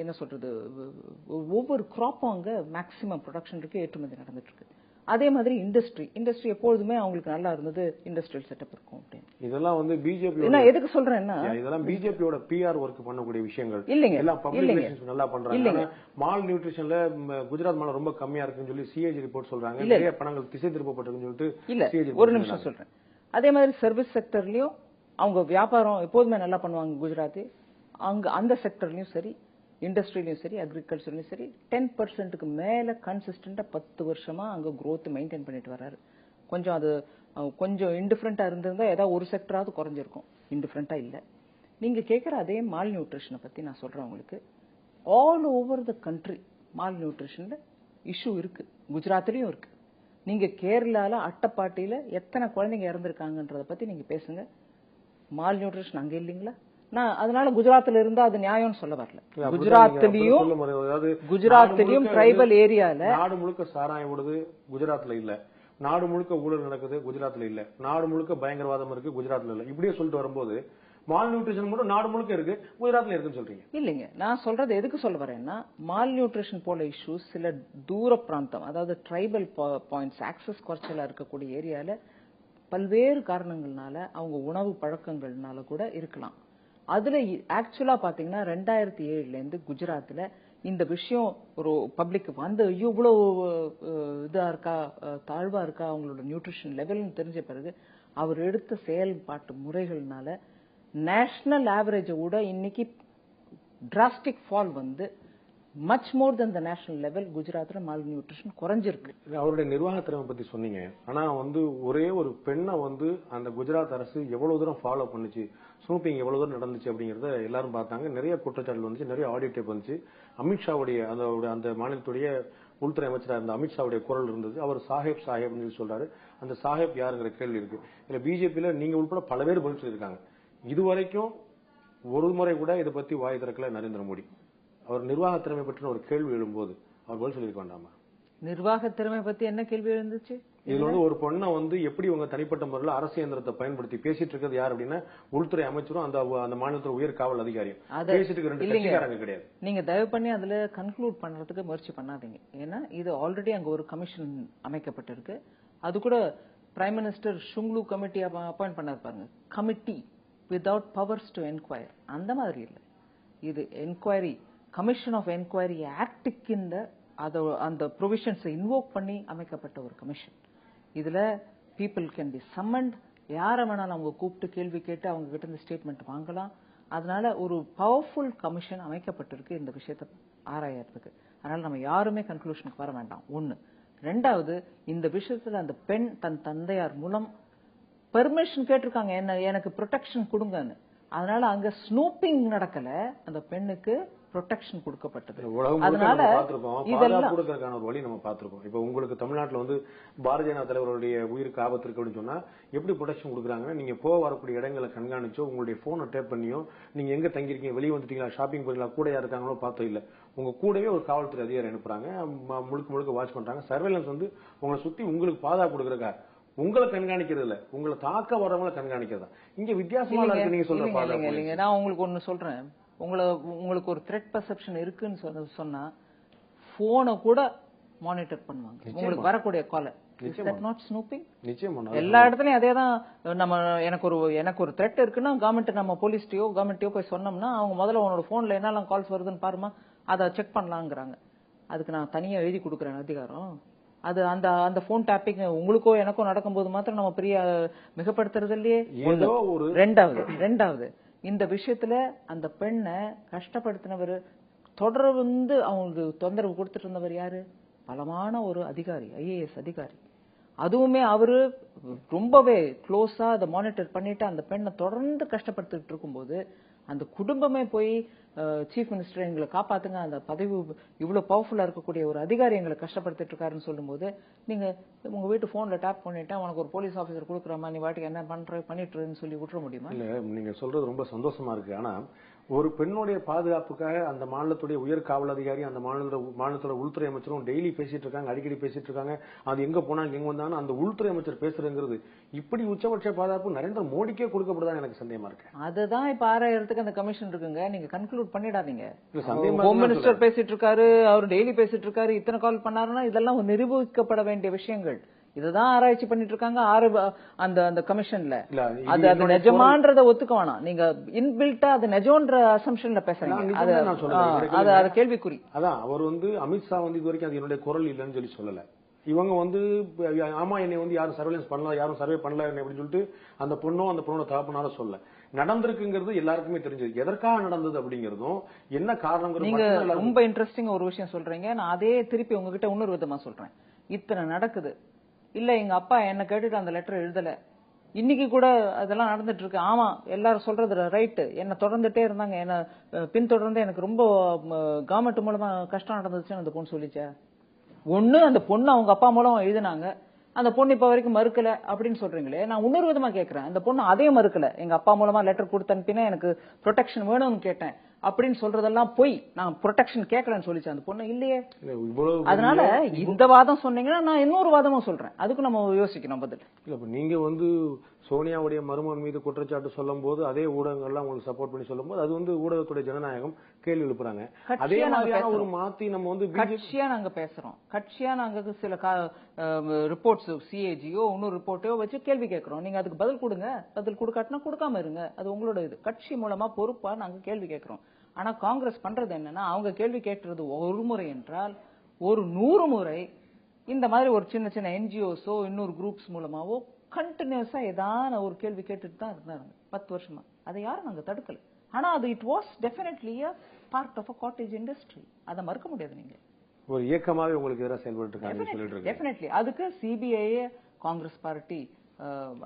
என்ன சொல்றது, ஒவ்வொரு கிராப்பும் அங்க மேக்சிமம் ப்ரொடக்ஷனுக்கு ஏற்றுமதி நடந்துட்டு இருக்கு. அதே மாதிரி இண்டஸ்ட்ரி எப்பொழுதுமே அவங்களுக்கு நல்லா இருந்தது, இண்டஸ்ட்ரியல் செட்டப் இருக்கும் அப்படின்னு. இதெல்லாம் வந்து பிஜேபி நான் எதுக்கு சொல்றேன்னா, இதெல்லாம் பிஜேபியோட பிஆர் ஒர்க் பண்ணக்கூடிய விஷயங்கள் இல்லைங்க. எல்லாம் பப்ளிக் ரிலேஷன்ஸ் நல்லா பண்றாங்க. மால் நியூட்ரிஷன்ல குஜராத் மால் ரொம்ப கம்மியா இருக்குன்னு சொல்லி சிஏஜி ரிப்போர்ட் சொல்றாங்க. நிறைய பணங்கள் திசை திருப்பப்பட்டிருக்குன்னு சொல்லிட்டு இல்ல. ஒரு நிமிஷம் சொல்றேன். அதே மாதிரி சர்வீஸ் செக்டர்லயும் அவங்க வியாபாரம் எப்போதுமே நல்லா பண்ணுவாங்க குஜராத். அங்க அந்த செக்டர்லயும் சரி, இண்டஸ்ட்ரியிலயும் சரி, அக்ரிகல்ச்சர்லயும் சரி 10%க்கு மேல கன்சிஸ்டன்டா 10 வருஷமா அங்க growth மெயின்டைன் பண்ணிட்டு வர்றாரு. கொஞ்சம் அது கொஞ்சம் இன்டிஃபரண்டா இருந்திருந்தா ஏதாவது ஒரு செக்டராவது குறைஞ்சிருக்கும். இன்டிஃபரண்டா இல்ல. நீங்க கேட்கிற அதே மால் நியூட்ரிஷனை பத்தி நான் சொல்றேன் உங்களுக்கு. ஆல் ஓவர் த கண்ட்ரி மால் நியூட்ரிஷன்ல இஷ்யூ இருக்கு. குஜராத்லயும் இருக்கு. நீங்க கேரளால அட்டப்பாட்டியில எத்தனை குழந்தைங்க இறந்திருக்காங்கன்றத பத்தி நீங்க பேசுங்க. மால் நியூட்ரிஷன் அங்க இல்லீங்களா? நான் அதனால குஜராத்ல இருந்தா அது நியாயம்னு சொல்ல வரல. குஜராத்லயும் ட்ரைபல் ஏரியால நாடு முழுக்க சாராயம் ஓடுது, குஜராத்ல இல்ல. நாடு முழுக்க ஊழல் நடக்குது, குஜராத்ல இல்ல. நாடு முழுக்க பயங்கரவாதம் இருக்கு, குஜராத்ல இல்ல. இப்படியே சொல்லிட்டு வரும்போது மால் நியூட்ரிஷன் மட்டும் நாடு முழுக்க இருக்கு, குஜராத்ல இருக்குன்னு சொல்றீங்க. இல்லைங்க. நான் சொல்றது எதுக்கு சொல்ல வரேன்னா, மால் நியூட்ரிஷன் போல இஷ்யூஸ் சில தூர பிராந்தம், அதாவது ட்ரைபல் பாயிண்ட்ஸ், ஆக்சஸ் குறைச்சலா இருக்கக்கூடிய ஏரியால பல்வேறு காரணங்கள்னால, அவங்க உணவு பழக்கங்கள்னால கூட இருக்கலாம். அதுல ஆக்சுவலா பாத்தீங்கன்னா 2007ல இருந்து குஜராத்ல இந்த விஷயம் ஒரு பப்ளிக் வந்து இவ்வளவு இதா இருக்கா, தாழ்வா இருக்கா அவங்களோட நியூட்ரிஷன் லெவல்னு தெரிஞ்ச பிறகு அவர் எடுத்த செயல்பாட்டு முறைகள்னால நேஷனல் ஆவரேஜை விட இன்னைக்கு டிராஸ்டிக் ஃபால் வந்து much more then the national level குஜராத்ல மால் நியூட்ரிஷன் குறைஞ்சிருக்கு. அவருடைய நிர்வாகத்திறமை பத்தி சொன்னீங்க. ஆனா ஒரே ஒரு பெண்ணை அந்த குஜராத் அரசு எவ்வளவு தூரம் ஃபாலோ பண்ணுச்சு, ஸ்னூப்பிங் எவ்வளவு தூரம் நடந்துச்சு அப்படிங்கறத எல்லாரும் பார்த்தாங்க. நிறைய குற்றச்சாட்டுகள் வந்துச்சு, நிறைய ஆடியோ டேப் வந்துச்சு. அமித்ஷாவுடைய அந்த மாநிலத்துடைய உள்துறை அமைச்சராக இருந்த அமித்ஷாவுடைய குரல் இருந்தது. அவர் சாஹேப் சாஹேப் சொல்றாரு. அந்த சாஹேப் யாருங்கிற கேள்வி இருக்கு. இதுல பிஜேபியில நீங்க உட்பட பல பேர் பதில் சொல்லியிருக்காங்க. இதுவரைக்கும் ஒரு முறை கூட இதை பத்தி வாய் திறக்கல நரேந்திர மோடி. அவர் நிர்வாக திறமை பற்றின ஒரு கேள்வி எழும்போது அவர் பதில் சொல்லிருக்க வேண்டாமா? நிர்வாக திறமை பத்தி என்ன கேள்வி எழுந்துச்சு? இதுல ஒரு பொண்ணை எப்படி உங்க தனிப்பட்ட முறையில் அரசு இயந்திரத்தை பயன்படுத்தி பேசிட்டு இருக்கிறது யார் அப்படின்னா உள்துறை அமைச்சரும் அந்த மாநிலத்தோட உயர் காவல் அதிகாரியும் பேசிட்டு இருக்க 2 கட்சிக்காரங்க கிடையாது. நீங்க தயவு பண்ணி அதுல கன்க்ளூட் பண்றதுக்கு முயற்சி பண்ணாதீங்க. ஏன்னா இது ஆல்ரெடி அங்க ஒரு கமிஷன் அமைக்கப்பட்டிருக்கு. அது கூட பிரைம் மினிஸ்டர் ஷுங்லு கமிட்டி அப்பாயிண்ட் பண்ணாரு பாருங்க. Committee without powers to enquire அந்த மாதிரி இல்லை. இது என்கொயரி கமிஷன் ஆஃப் என்கொயரி ஆக்டுக்கு அந்த ப்ரொவிஷன்ஸ் இன்வோக் பண்ணி அமைக்கப்பட்ட ஒரு கமிஷன். இதுல பீப்புள் கேன் பி சம்மண்ட், யாரை வேணாலும் அவங்க கூப்பிட்டு கேள்வி கேட்டு அவங்க கிட்ட இருந்து ஸ்டேட்மெண்ட் வாங்கலாம். அதனால ஒரு பவர்ஃபுல் கமிஷன் அமைக்கப்பட்டிருக்கு இந்த விஷயத்தை ஆராயறதுக்கு. அதனால நம்ம யாருமே கன்க்ளூஷனுக்கு வர வேண்டாம். ஒண்ணு. ரெண்டாவது, இந்த விஷயத்துல அந்த பெண் தன் தந்தையார் மூலம் பெர்மிஷன் கேட்டிருக்காங்க, எனக்கு ப்ரொடெக்ஷன் கொடுங்கன்னு. அதனால அங்க ஸ்னூப்பிங் நடக்கல, அந்த பெண்ணுக்கு ப்ரொடெக்ஷன் கொடுக்கப்பட்டது. அதனால இதெல்லாம் கொடுக்கறதுக்கான ஒரு வழி நம்ம பார்த்திருக்கோம். இப்ப உங்களுக்கு தமிழ்நாட்டில் பாரதிய ஜனதா தலைவருடைய உயிருக்கு ஆபத்து இருக்கு அப்படின்னு சொன்னா எப்படி ப்ரொடெக்ஷன் கொடுக்குறாங்க? நீங்க வரக்கூடிய இடங்களை கண்காணிச்சோ, உங்களுடைய போனை டேப் பண்ணியோ, நீங்க எங்க தங்கிருக்கீங்க, வெளியே வந்துட்டீங்களா, ஷாப்பிங் போறீங்களா, கூட யார் இருக்காங்களோ பார்த்தோ இல்ல, உங்க கூடவே ஒரு காவல்துறை அதிகாரி அனுப்புறாங்க, முழுக்க வாட்ச் பண்றாங்க. சர்வேலன்ஸ் உங்களை சுத்தி உங்களுக்கு பாதுகாப்பு கொடுக்கறக்கா, உங்களை கண்காணிக்கிறது இல்ல, உங்களை தாக்க வரவங்களை கண்காணிக்கிறதா. இங்க வித்தியாசமா இருக்கு. நீங்க சொல்ற பாதுகாப்பு. நான் உங்களுக்கு ஒன்னு சொல்றேன். உங்களுக்கு ஒரு த்ரெட் பெர்செப்ஷன் இருக்குன்னு சொன்னா போனை கூட மானிட்டர் பண்ணுவாங்க, உங்களுக்கு வரக்கூடிய காலை. எல்லா இடத்துலயும் அதேதான். எனக்கு ஒரு த்ரெட் இருக்குன்னா கவர்மெண்ட் நம்ம கவர்மெண்ட்டையோ போய் சொன்னோம்னா அவங்க முதல்ல உன்னோட போன்ல என்னெல்லாம் கால்ஸ் வருதுன்னு பாருமா, அதை செக் பண்ணலாங்கிறாங்க. அதுக்கு நான் தனியா எழுதி கொடுக்குறேன் அதிகாரம். அது அந்த போன் டாப்பிங் உங்களுக்கோ எனக்கோ நடக்கும்போது மாத்திரம் நம்ம பெரிய மிகப்படுத்துறது இல்லையே. ரெண்டாவது இந்த விஷயத்துல அந்த பெண்ணை கஷ்டப்படுத்தினவர் தொடர்ந்து அவங்களுக்கு தொந்தரவு கொடுத்துட்டு இருந்தவர் யாரு? பலமான ஒரு அதிகாரி, IAS அதிகாரி. அதுவுமே அவரு ரொம்பவே க்ளோஸா அதை மானிட்டர் பண்ணிட்டு அந்த பெண்ணை தொடர்ந்து கஷ்டப்படுத்திட்டு இருக்கும்போது அந்த குடும்பமே போய் சீஃப் மினிஸ்டர் எங்களை காப்பாத்துங்க, அந்த பதவி இவ்வளவு பவர்ஃபுல்லா இருக்கக்கூடிய ஒரு அதிகாரி எங்களை கஷ்டப்படுத்திட்டு இருக்காருன்னு சொல்லும் போது நீங்க உங்க வீட்டு போன்ல டேப் பண்ணிட்டா உனக்கு ஒரு போலீஸ் ஆபீசர் கொடுக்குறமா, நீ வாட்டுக்கு என்ன பண்ணிட்டுன்னு சொல்லி விட்டுற முடியுமா? இல்ல, நீங்க சொல்றது ரொம்ப சந்தோஷமா இருக்கு. ஆனா ஒரு பெண்ணுடைய பாதுகாப்புக்காக அந்த மாநிலத்துடைய உயர் காவல் அதிகாரி, அந்த மாநிலத்தோட உள்துறை அமைச்சரும் டெய்லி பேசிட்டு இருக்காங்க, அடிக்கடி பேசிட்டு இருக்காங்க. அது எங்க போனாங்க எங்க வந்தாங்க அந்த உள்துறை அமைச்சர் பேசுறதுங்கிறது இப்படி உச்சபட்ச பாதுகாப்பு நரேந்திர மோடிக்கே கொடுக்கப்படுதான் எனக்கு சந்தேகமா இருக்கு. அதுதான் இப்ப ஆராயறதுக்கு அந்த கமிஷன் இருக்குங்க. நீங்க கன்க்ளூட் பண்ணிடாதீங்க. ஹோம் மினிஸ்டர் பேசிட்டு இருக்காரு, அவர் டெய்லி பேசிட்டு இருக்காரு, இத்தனை கால் பண்ணாருன்னா இதெல்லாம் நிரூபிக்கப்பட வேண்டிய விஷயங்கள். இதுதான் ஆராய்ச்சி பண்ணிட்டு இருக்காங்க அந்த கமிஷன்ல. அது நிஜமான்றத ஒத்துக்க வேணாம். நீங்க இன்பில்ட்டா அது நிஜம்ன்ற அசம்ஷன்ல பேசுறீங்க. அது கேள்விக்குறி. அதான் அவர் அமித்ஷா இது வரைக்கும் அது என்னுடைய குரல் இல்லைன்னு சொல்லல. இவங்க ஆமா என்னை யாரும் சர்வேலன்ஸ் பண்ணல, யாரும் சர்வே பண்ணல அப்படின்னு சொல்லிட்டு அந்த பொண்ணோட தகப்பனால சொல்ல நடந்திருக்குங்கிறது எல்லாருக்குமே தெரிஞ்சது. எதற்காக நடந்தது அப்படிங்கறதும் என்ன காரணம். நீங்க ரொம்ப இன்ட்ரெஸ்டிங் ஒரு விஷயம் சொல்றீங்க. நான் அதே திருப்பி உங்ககிட்ட இன்னொரு விதமா சொல்றேன். இத்தனை நடக்குது இல்ல, எங்க அப்பா என்ன கேட்டுட்டு அந்த லெட்டர் எழுதல, இன்னைக்கு கூட அதெல்லாம் நடந்துட்டு இருக்கு. ஆமா, எல்லாரும் சொல்றது ரைட்டு. என்ன தொடர்ந்துட்டே இருந்தாங்க, என்ன பின்தொடர்ந்து எனக்கு ரொம்ப கவர்மெண்ட் மூலமா கஷ்டம் நடந்துச்சுன்னு அந்த பொண்ணு சொல்லிச்சா? ஒண்ணு அந்த பொண்ணு அவங்க அப்பா மூலம் எழுதினாங்க, அந்த பொண்ணு இப்ப வரைக்கும் மறுக்கல அப்படின்னு சொல்றீங்களே. நான் இன்னொரு விதமா கேட்கிறேன், அந்த பொண்ணு அதே மறுக்கல. எங்க அப்பா மூலமா லெட்டர் கொடுத்து அனுப்பினா எனக்கு ப்ரொடெக்ஷன் வேணும்னு கேட்டேன் அப்படின்னு சொல்றதெல்லாம் போய் நான் ப்ரொடெக்ஷன் கேட்கலன்னு சொல்லிச்சு அந்த பொண்ணு இல்லையே. அதனால இந்த வாதம் சொன்னீங்கன்னா நான் இன்னொரு வாதமும் சொல்றேன், அதுக்கு நம்ம யோசிக்கணும் பதில். இல்ல, நீங்க சோனியாவுடைய மருமகன் மீது குற்றச்சாட்டு சொல்லும் போது அதே ஊடகங்கள்லாம் உங்களுக்கு சப்போர்ட் பண்ணி சொல்லும் போது அது ஊடகத்துடைய ஜனநாயகம் கேள்வி எழுப்புறாங்க. அதே மாதிரியான ஒரு மாத்தி நம்ம கட்சியா நாங்க பேசுறோம். கட்சியா நாங்க சில ரிப்போர்ட்ஸ் CAGயோ இன்னொரு ரிப்போர்ட்டையோ வச்சு கேள்வி கேட்கிறோம். நீங்க அதுக்கு பதில் கொடுங்க. பதில் கொடுக்காட்டினா கொடுக்காம இருங்க, அது உங்களோட இது. கட்சி மூலமா பொறுப்பா நாங்க கேள்வி கேட்கிறோம். ஆனா காங்கிரஸ் பண்றது என்னன்னா, அவங்க கேள்வி கேட்கறது ஒரு முறை என்றால் ஒரு 100 முறை இந்த மாதிரி ஒரு சின்ன சின்ன NGOஸோ இன்னொரு குரூப்ஸ் மூலமாவோ கண்டினியூஸா ஏதான ஒரு கேள்வி கேட்டுட்டு தான் இருந்தாங்க 10 வருஷமா. அதை யாரும் நாங்க தடுக்கல. ஆனா அது it was definitely a part of a cottage industry. அதை மறுக்க முடியாது. நீங்க ஒரு இயக்கமாவே உங்களுக்கு எதிராக செயல்பட்டு இருக்காங்க. டெஃபினெட்லி அதுக்கு சிபிஐயே காங்கிரஸ் பார்ட்டி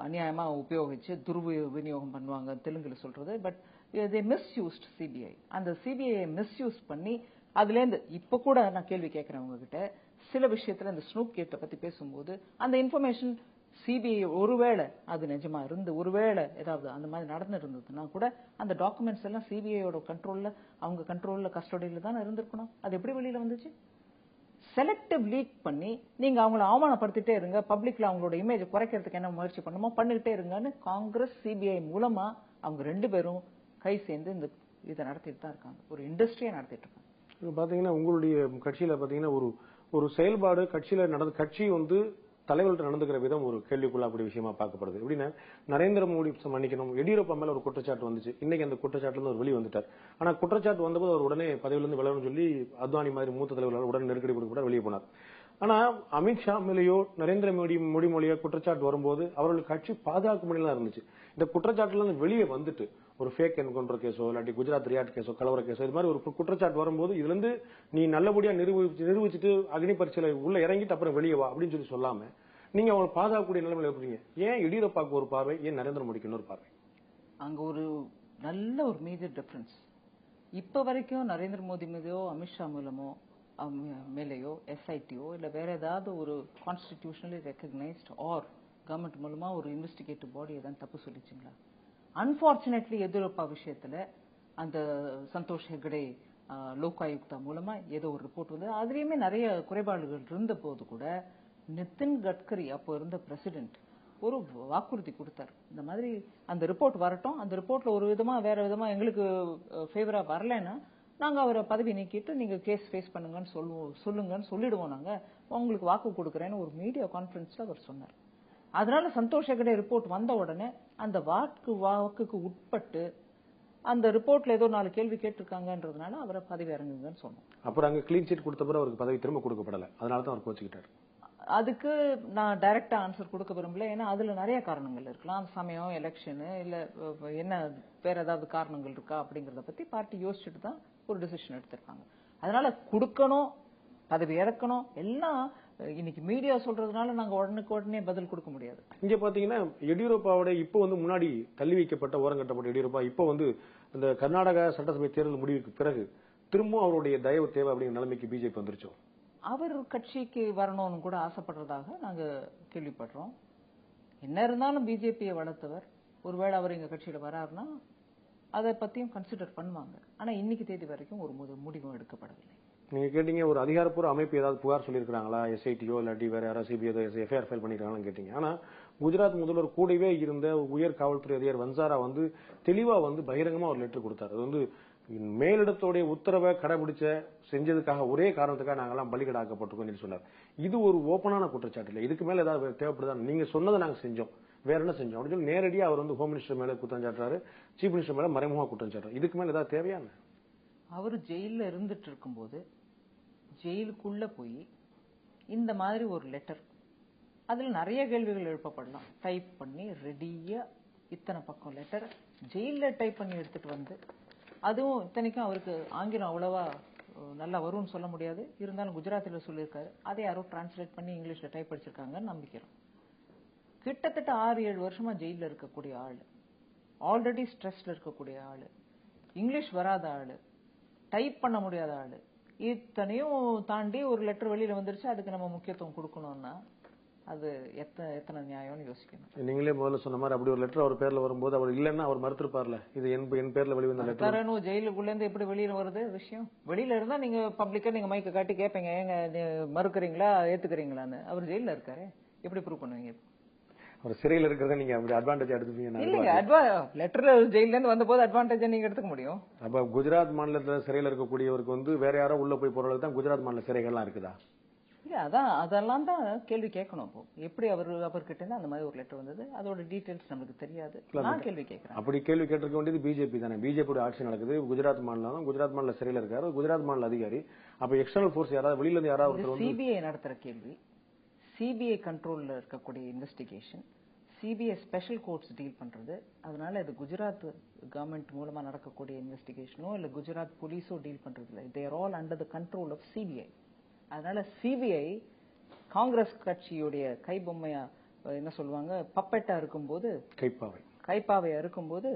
அநியாயமா உபயோகிச்சு துர்விநியோகம் பண்ணுவாங்க தெலுங்குல சொல்றது. But they misused CBI. அந்த சிபிஐ மிஸ்யூஸ் பண்ணி அதுல இருந்து இப்ப கூட நான் கேள்வி கேட்கிறேன் உங்ககிட்ட, சில விஷயத்துல இந்த ஸ்னூப் கேட்ட பத்தி பேசும்போது அந்த இன்ஃபர்மேஷன் சிபிஐ ஒருவேளை அது நிஜமா இருந்து ஒருவேளை ஏதாவது அந்த மாதிரி நடந்து இருந்ததுன்னா கூட அந்த டாக்குமெண்ட்ஸ் எல்லாம் சிபிஐயோட கண்ட்ரோல்ல அவங்க கண்ட்ரோல்ல கஸ்டடியில தான் இருந்திருக்கணும். அது எப்படி வெளியில வந்துச்சு? செலக்டிவ் லீக் பண்ணி நீங்க அவங்கள அவமானப்படுத்திட்டே இருங்க, பப்ளிக்ல அவங்களோட இமேஜ் குறைக்கிறதுக்கு என்ன முயற்சி பண்ணுமோ பண்ணிக்கிட்டே இருங்கன்னு காங்கிரஸ் சிபிஐ மூலமா அவங்க 2 பேரும் கை சேர்ந்து இந்த இதை நடத்திட்டு தான் இருக்காங்க. ஒரு இண்டஸ்ட்ரியை நடத்திட்டு இருக்காங்க. பாத்தீங்கன்னா உங்களுடைய கட்சியில பாத்தீங்கன்னா ஒரு செயல்பாடு கட்சியில நடந்து கட்சி வந்து தலைவர்கள்ட்ட நடந்துக்கிற விதம் ஒரு கேள்விக்குள்ளாக்கூடிய விஷயமா பார்க்கப்படுது. எப்படின்னா நரேந்திர மோடி மன்னிக்கணும், எடியூரப்பா மேல ஒரு குற்றச்சாட்டு வந்துச்சு. இன்னைக்கு அந்த குற்றச்சாட்டுல இருந்து ஒரு வெளி வந்துட்டார். ஆனா குற்றச்சாட்டு வந்தபோது அவர் உடனே பதவியிலிருந்து விலகணும்னு சொல்லி அத்வானி மாதிரி மூத்த தலைவர்கள் உடனே நெருக்கடி கொடுக்க வெளியே போனார். ஆனா அமித்ஷா மேலேயோ நரேந்திர மோடி மொழியோ குற்றச்சாட்டு வரும்போது அவர்களுக்கு கட்சி பாதுகாப்பு முறையில தான் இருந்துச்சு. இந்த குற்றச்சாட்டுல இருந்து வெளியே வந்துட்டு ஒரு ஃபேக் என்கவுண்டர் கேஸோ இல்லாட்டி குஜராத் ரியாட் கேஸோ கலவர கேஸோ இது மாதிரி ஒரு குற்றச்சாட்டு வரும்போது இதுல இருந்து நீ நல்லபடியா நிரூபிச்சுட்டு அக்னி பரீட்சையில உள்ள இறங்கிட்டு அப்புறம் வெளியே வா அப்படின்னு சொல்லி சொல்லாம நீங்க அவங்க பாதுகாக்கக்கூடிய நிலைமையில இருப்பீங்க. ஏன் எடியூரப்பாக்கு ஒரு பார்வை, ஏன் நரேந்திர மோடிக்கு இன்னொரு பார்வை? அங்க ஒரு நல்ல ஒரு மேஜர் டிஃபரன்ஸ். இப்ப வரைக்கும் நரேந்திர மோடி மீதோ அமித்ஷா மூலமோ மேலேயோ எஸ்ஐடியோ இல்ல வேற ஏதாவது ஒரு கான்ஸ்டிடியூஷனலி ரெகக்னைஸ்ட் ஆர் கவர்மெண்ட் மூலமா ஒரு இன்வெஸ்டிகேட்டிவ் பாடி ஏதாவது தப்பு சொல்லிச்சுங்களா? அன்பார்ச்சுனேட்லி எதிரப்பா விஷயத்துல அந்த சந்தோஷ் ஹெக்டே லோகாயுக்தா மூலமா ஏதோ ஒரு ரிப்போர்ட் வந்து அதுலயுமே நிறைய குறைபாடுகள் இருந்த போது கூட நிதின் கட்கரி அப்போ இருந்த பிரசிடென்ட் ஒரு வாக்குறுதி கொடுத்தார். இந்த மாதிரி அந்த ரிப்போர்ட் வரட்டும், அந்த ரிப்போர்ட்ல ஒரு விதமா வேற விதமா எங்களுக்கு ஃபேவரா வரலன்னா நாங்க அவரை பதவி நீக்கிட்டு நீங்க கேஸ் ஃபேஸ் பண்ணுங்கன்னு சொல்லுங்கன்னு சொல்லிடுவோம், நாங்க உங்களுக்கு வாக்கு கொடுக்கறேன்னு ஒரு மீடியா கான்ஃபரன்ஸ்ல அவர் சொன்னார். அதனால சந்தோஷ் ஹெக்டே ரிப்போர்ட் வந்த உடனே அந்த வாக்குக்கு உட்பட்டு அந்த ரிப்போர்ட்ல ஏதோ 4 கேள்வி கேட்டிருக்காங்கன்றதுனால அவரை பதவி இறங்குங்கன்னு சொன்னோம். அப்புறம் அங்க கிளீன் சீட் கொடுத்த பிறகு அவருக்கு பதவி திரும்ப கொடுக்கப்படல. அதனால தான் அவர் கோச்சிக்கிட்டார். அதுக்கு நான் டைரக்டா ஆன்சர் கொடுக்க விரும்பல. ஏன்னா அதுல நிறைய காரணங்கள் இருக்கலாம். சமயம், எலெக்ஷனு, இல்ல என்ன வேற ஏதாவது காரணங்கள் இருக்கா அப்படிங்கறத பத்தி பார்ட்டி யோசிச்சுட்டு தான் ஒரு டிசிஷன் எடுத்திருக்காங்க. அதனால கொடுக்கணும், பதவி இறக்கணும் எல்லாம் இன்னைக்கு மீடியா சொல்றதுனால நாங்க உடனே பதில் கொடுக்க முடியாது. இங்க பாத்தீங்கன்னா எடியூரப்பாவோட இப்ப வந்து முன்னாடி தள்ளி வைக்கப்பட்ட ஓரங்கட்டப்பட்ட எடியூரப்பா இப்ப வந்து இந்த கர்நாடகா சட்டசபை தேர்தல் முடிவுக்கு பிறகு திரும்பவும் அவருடைய தயவு தேவை அப்படிங்கிற நிலைமைக்கு பிஜேபி வந்துருச்சோ? அவர் கட்சிக்கு வரணும்னு கூட ஆசைப்படுறதாக நாங்க கேள்விப்படுறோம். என்ன இருந்தாலும் பிஜேபியை வளர்த்தவர், ஒருவேளை அவர் எங்க கட்சியில வராருன்னா அதை பத்தியும் கன்சிடர் பண்ணுவாங்க. ஆனா இன்னைக்கு தேதி வரைக்கும் ஒரு முடிவும் எடுக்கப்படவில்லை. நீங்க கேட்டீங்க ஒரு அதிகாரப்பூர்வ அமைப்பு ஏதாவது புகார் சொல்லியிருக்காங்களா, எஸ்ஐடியோ இல்லாட்டி வேற யாராவது சிபிஐ எஃப்ஐஆர் ஃபைல் பண்ணிருக்காங்கன்னு கேட்டீங்க. ஆனா குஜராத் முதல்வர் கூடவே இருந்த உயர் காவல்துறை அதிகாரி வன்சாரா வந்து தெளிவா வந்து பகிரங்கமா ஒரு லெட்டர் கொடுத்தாரு. அது வந்து மேலிடத்தோடைய உத்தரவை கடைபிடிச்ச செஞ்சதுக்காக ஒரே காரணத்துக்காக நாங்கெல்லாம் பலிகடாக்கப்பட்டிருக்கோம் சொன்னார். இது ஒரு ஓப்பனான குற்றச்சாட்டு இல்லை. இதுக்கு மேல ஏதாவது தேவைப்படுதா? நீங்க சொன்னதை நாங்க செஞ்சோம், வேற என்ன செஞ்சோம் அப்படின்னு சொல்லி நேரடியா அவர் வந்து ஹோம் மினிஸ்டர் மேல குற்றம் சாட்டுறாரு, சீஃப் மினிஸ்டர் மேல மறைமுகமா குற்றம் சாட்டுறாரு. இதுக்கு மேல ஏதாவது தேவையான? அவர் ஜெயில இருந்துட்டு இருக்கும்போது ஜெயிலுக்குள்ள போய் இந்த மாதிரி ஒரு லெட்டர், அதுல நிறைய கேள்விகள் எழுப்பப்படலாம். டைப் பண்ணி ரெடியா இத்தனை பக்கம் லெட்டர் ஜெயில டைப் பண்ணி எடுத்துட்டு வந்து, அதுவும் இத்தனைக்கும் அவருக்கு ஆங்கிலம் அவ்வளவா நல்லா வரும்னு சொல்ல முடியாது, இருந்தாலும் குஜராத்தில சொல்லியிருக்காரு, அதை யாரோ டிரான்ஸ்லேட் பண்ணி இங்கிலீஷ்ல டைப் படிச்சிருக்காங்கன்னு நம்பிக்கிறோம். கிட்டத்தட்ட 6-7 வருஷமா ஜெயில இருக்கக்கூடிய ஆளு, ஆல்ரெடி ஸ்ட்ரெஸ்ல இருக்கக்கூடிய ஆளு, இங்கிலீஷ் வராத ஆளு, டைப் பண்ண முடியாத ஆளு, இத்தனையும் தாண்டி ஒரு லெட்டர் வெளியில வந்துருச்சு, அதுக்கு நம்ம முக்கியத்துவம் கொடுக்கணும்னா அது எத்தனை நியாயம்னு யோசிக்கணும். நீங்களே முதல்ல சொன்ன மாதிரி அப்படி ஒரு லெட்டர் அவர் பேர்ல வரும்போது அவர் இல்லன்னா அவர் மறுத்திருப்பார்ல, இது என் பேர்ல வெளிவந்த லெட்டர். ஜெயிலுக்குள்ள இருந்து எப்படி வெளியில வருது விஷயம்? வெளியில இருந்தா நீங்க பப்ளிக்கா நீங்க மைக்க காட்டி கேட்பீங்க, ஏங்க மறுக்கிறீங்களா ஏத்துக்கிறீங்களான்னு. அவர் ஜெயில இருக்காரு, எப்படி ப்ரூவ் பண்ணுவீங்க? அவர் சிறையில் இருக்கிறத நீங்க அப்படி அட்வான்டேஜ் எடுத்துப்பீங்க. லெட்டர்ல ஜெயில இருந்து வந்த போது அட்வான்டேஜ் நீங்க எடுத்துக்க முடியும். அப்ப குஜராத் மாநிலத்துல சிறையில் இருக்கக்கூடியவருக்கு வந்து வேற யாரோ உள்ள போய் போறதுக்கு தான் குஜராத் மாநில சிறைகள்லாம் இருக்குதா? இல்ல அதெல்லாம் தான் கேள்வி கேட்கணும். அப்போ எப்படி அவர்கிட்ட இருந்து அந்த மாதிரி ஒரு லெட்டர் வந்தது, அதோட டீடைல்ஸ் நமக்கு தெரியாது. நான் கேள்வி கேட்கிறேன். அப்படி கேள்வி கேட்டிருக்க வேண்டியது பிஜேபி தானே. பிஜேபி ஆட்சி நடக்குது குஜராத் மாநிலம், குஜராத் மாநில சிறையில் இருக்காரு குஜராத் மாநில அதிகாரி. அப்ப எக்ஸ்டர்னல் ஃபோர்ஸ் யாராவது வெளியில இருந்து யாராவது சிபிஐ நடத்துற கேள்வி, சிபிஐ கண்ட்ரோல்ல இருக்கக்கூடிய investigation, CBI special courts deal பண்றது. அதனால இது குஜராத் கவர்மெண்ட் மூலமா நடக்கக்கூடிய இன்வெஸ்டிகேஷனோ இல்ல குஜராத் போலீஸோ டீல் பண்றது இல்லை. They are all under the control of CBI. அதனால சிபிஐ காங்கிரஸ் கட்சியுடைய கைபொம்மையா என்ன சொல்லுவாங்க, பப்பெட்டா இருக்கும்போது, கைப்பாவையா இருக்கும்போது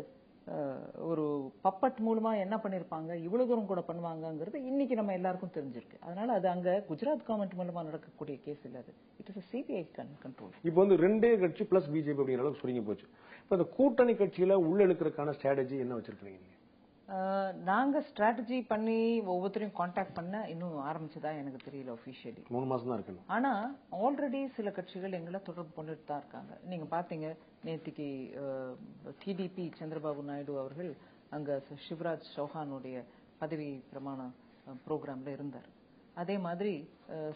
ஒரு பப்பட் மூலமா என்ன பண்ணிருப்பாங்க, இவ்வளவு தூரம் கூட பண்ணுவாங்கிறது இன்னைக்கு நம்ம எல்லாருக்கும் தெரிஞ்சிருக்கு. அதனால அது அங்க குஜராத் கவர்மெண்ட் மூலமா நடக்கக்கூடிய கேஸ் இல்ல, அது இட் இஸ் சிபிஐ கண்ட்ரோல். இப்போ வந்து ரெண்டே கட்சி பிளஸ் பிஜேபி அப்படிங்கிற அளவுக்கு சுருங்கி போச்சு. இப்போ இந்த கூட்டணி கட்சியில உள்ள இழுக்கிறதுக்கான ஸ்ட்ராட்டஜி என்ன வச்சிருக்கீங்க நீங்க? நாங்க ஸ்ட்ராட்டஜி பண்ணி ஒவ்வொருத்தரையும் கான்டாக்ட் பண்ண இன்னும் ஆரம்பிச்சதா எனக்கு தெரியல ஒபிஷியலி. 3 மாசம் தான் இருக்கு. ஆனா ஆல்ரெடி சில கட்சிகள் எங்களை தொடர்பு கொண்டுட்டு தான் இருக்காங்க. நீங்க பாத்தீங்க நேத்திக்கு டிடிபி சந்திரபாபு நாயுடு அவர்கள் அங்க சிவராஜ் சௌஹானுடைய பதவி பிரமாண ப்ரோக்ராம்ல இருந்தார். அதே மாதிரி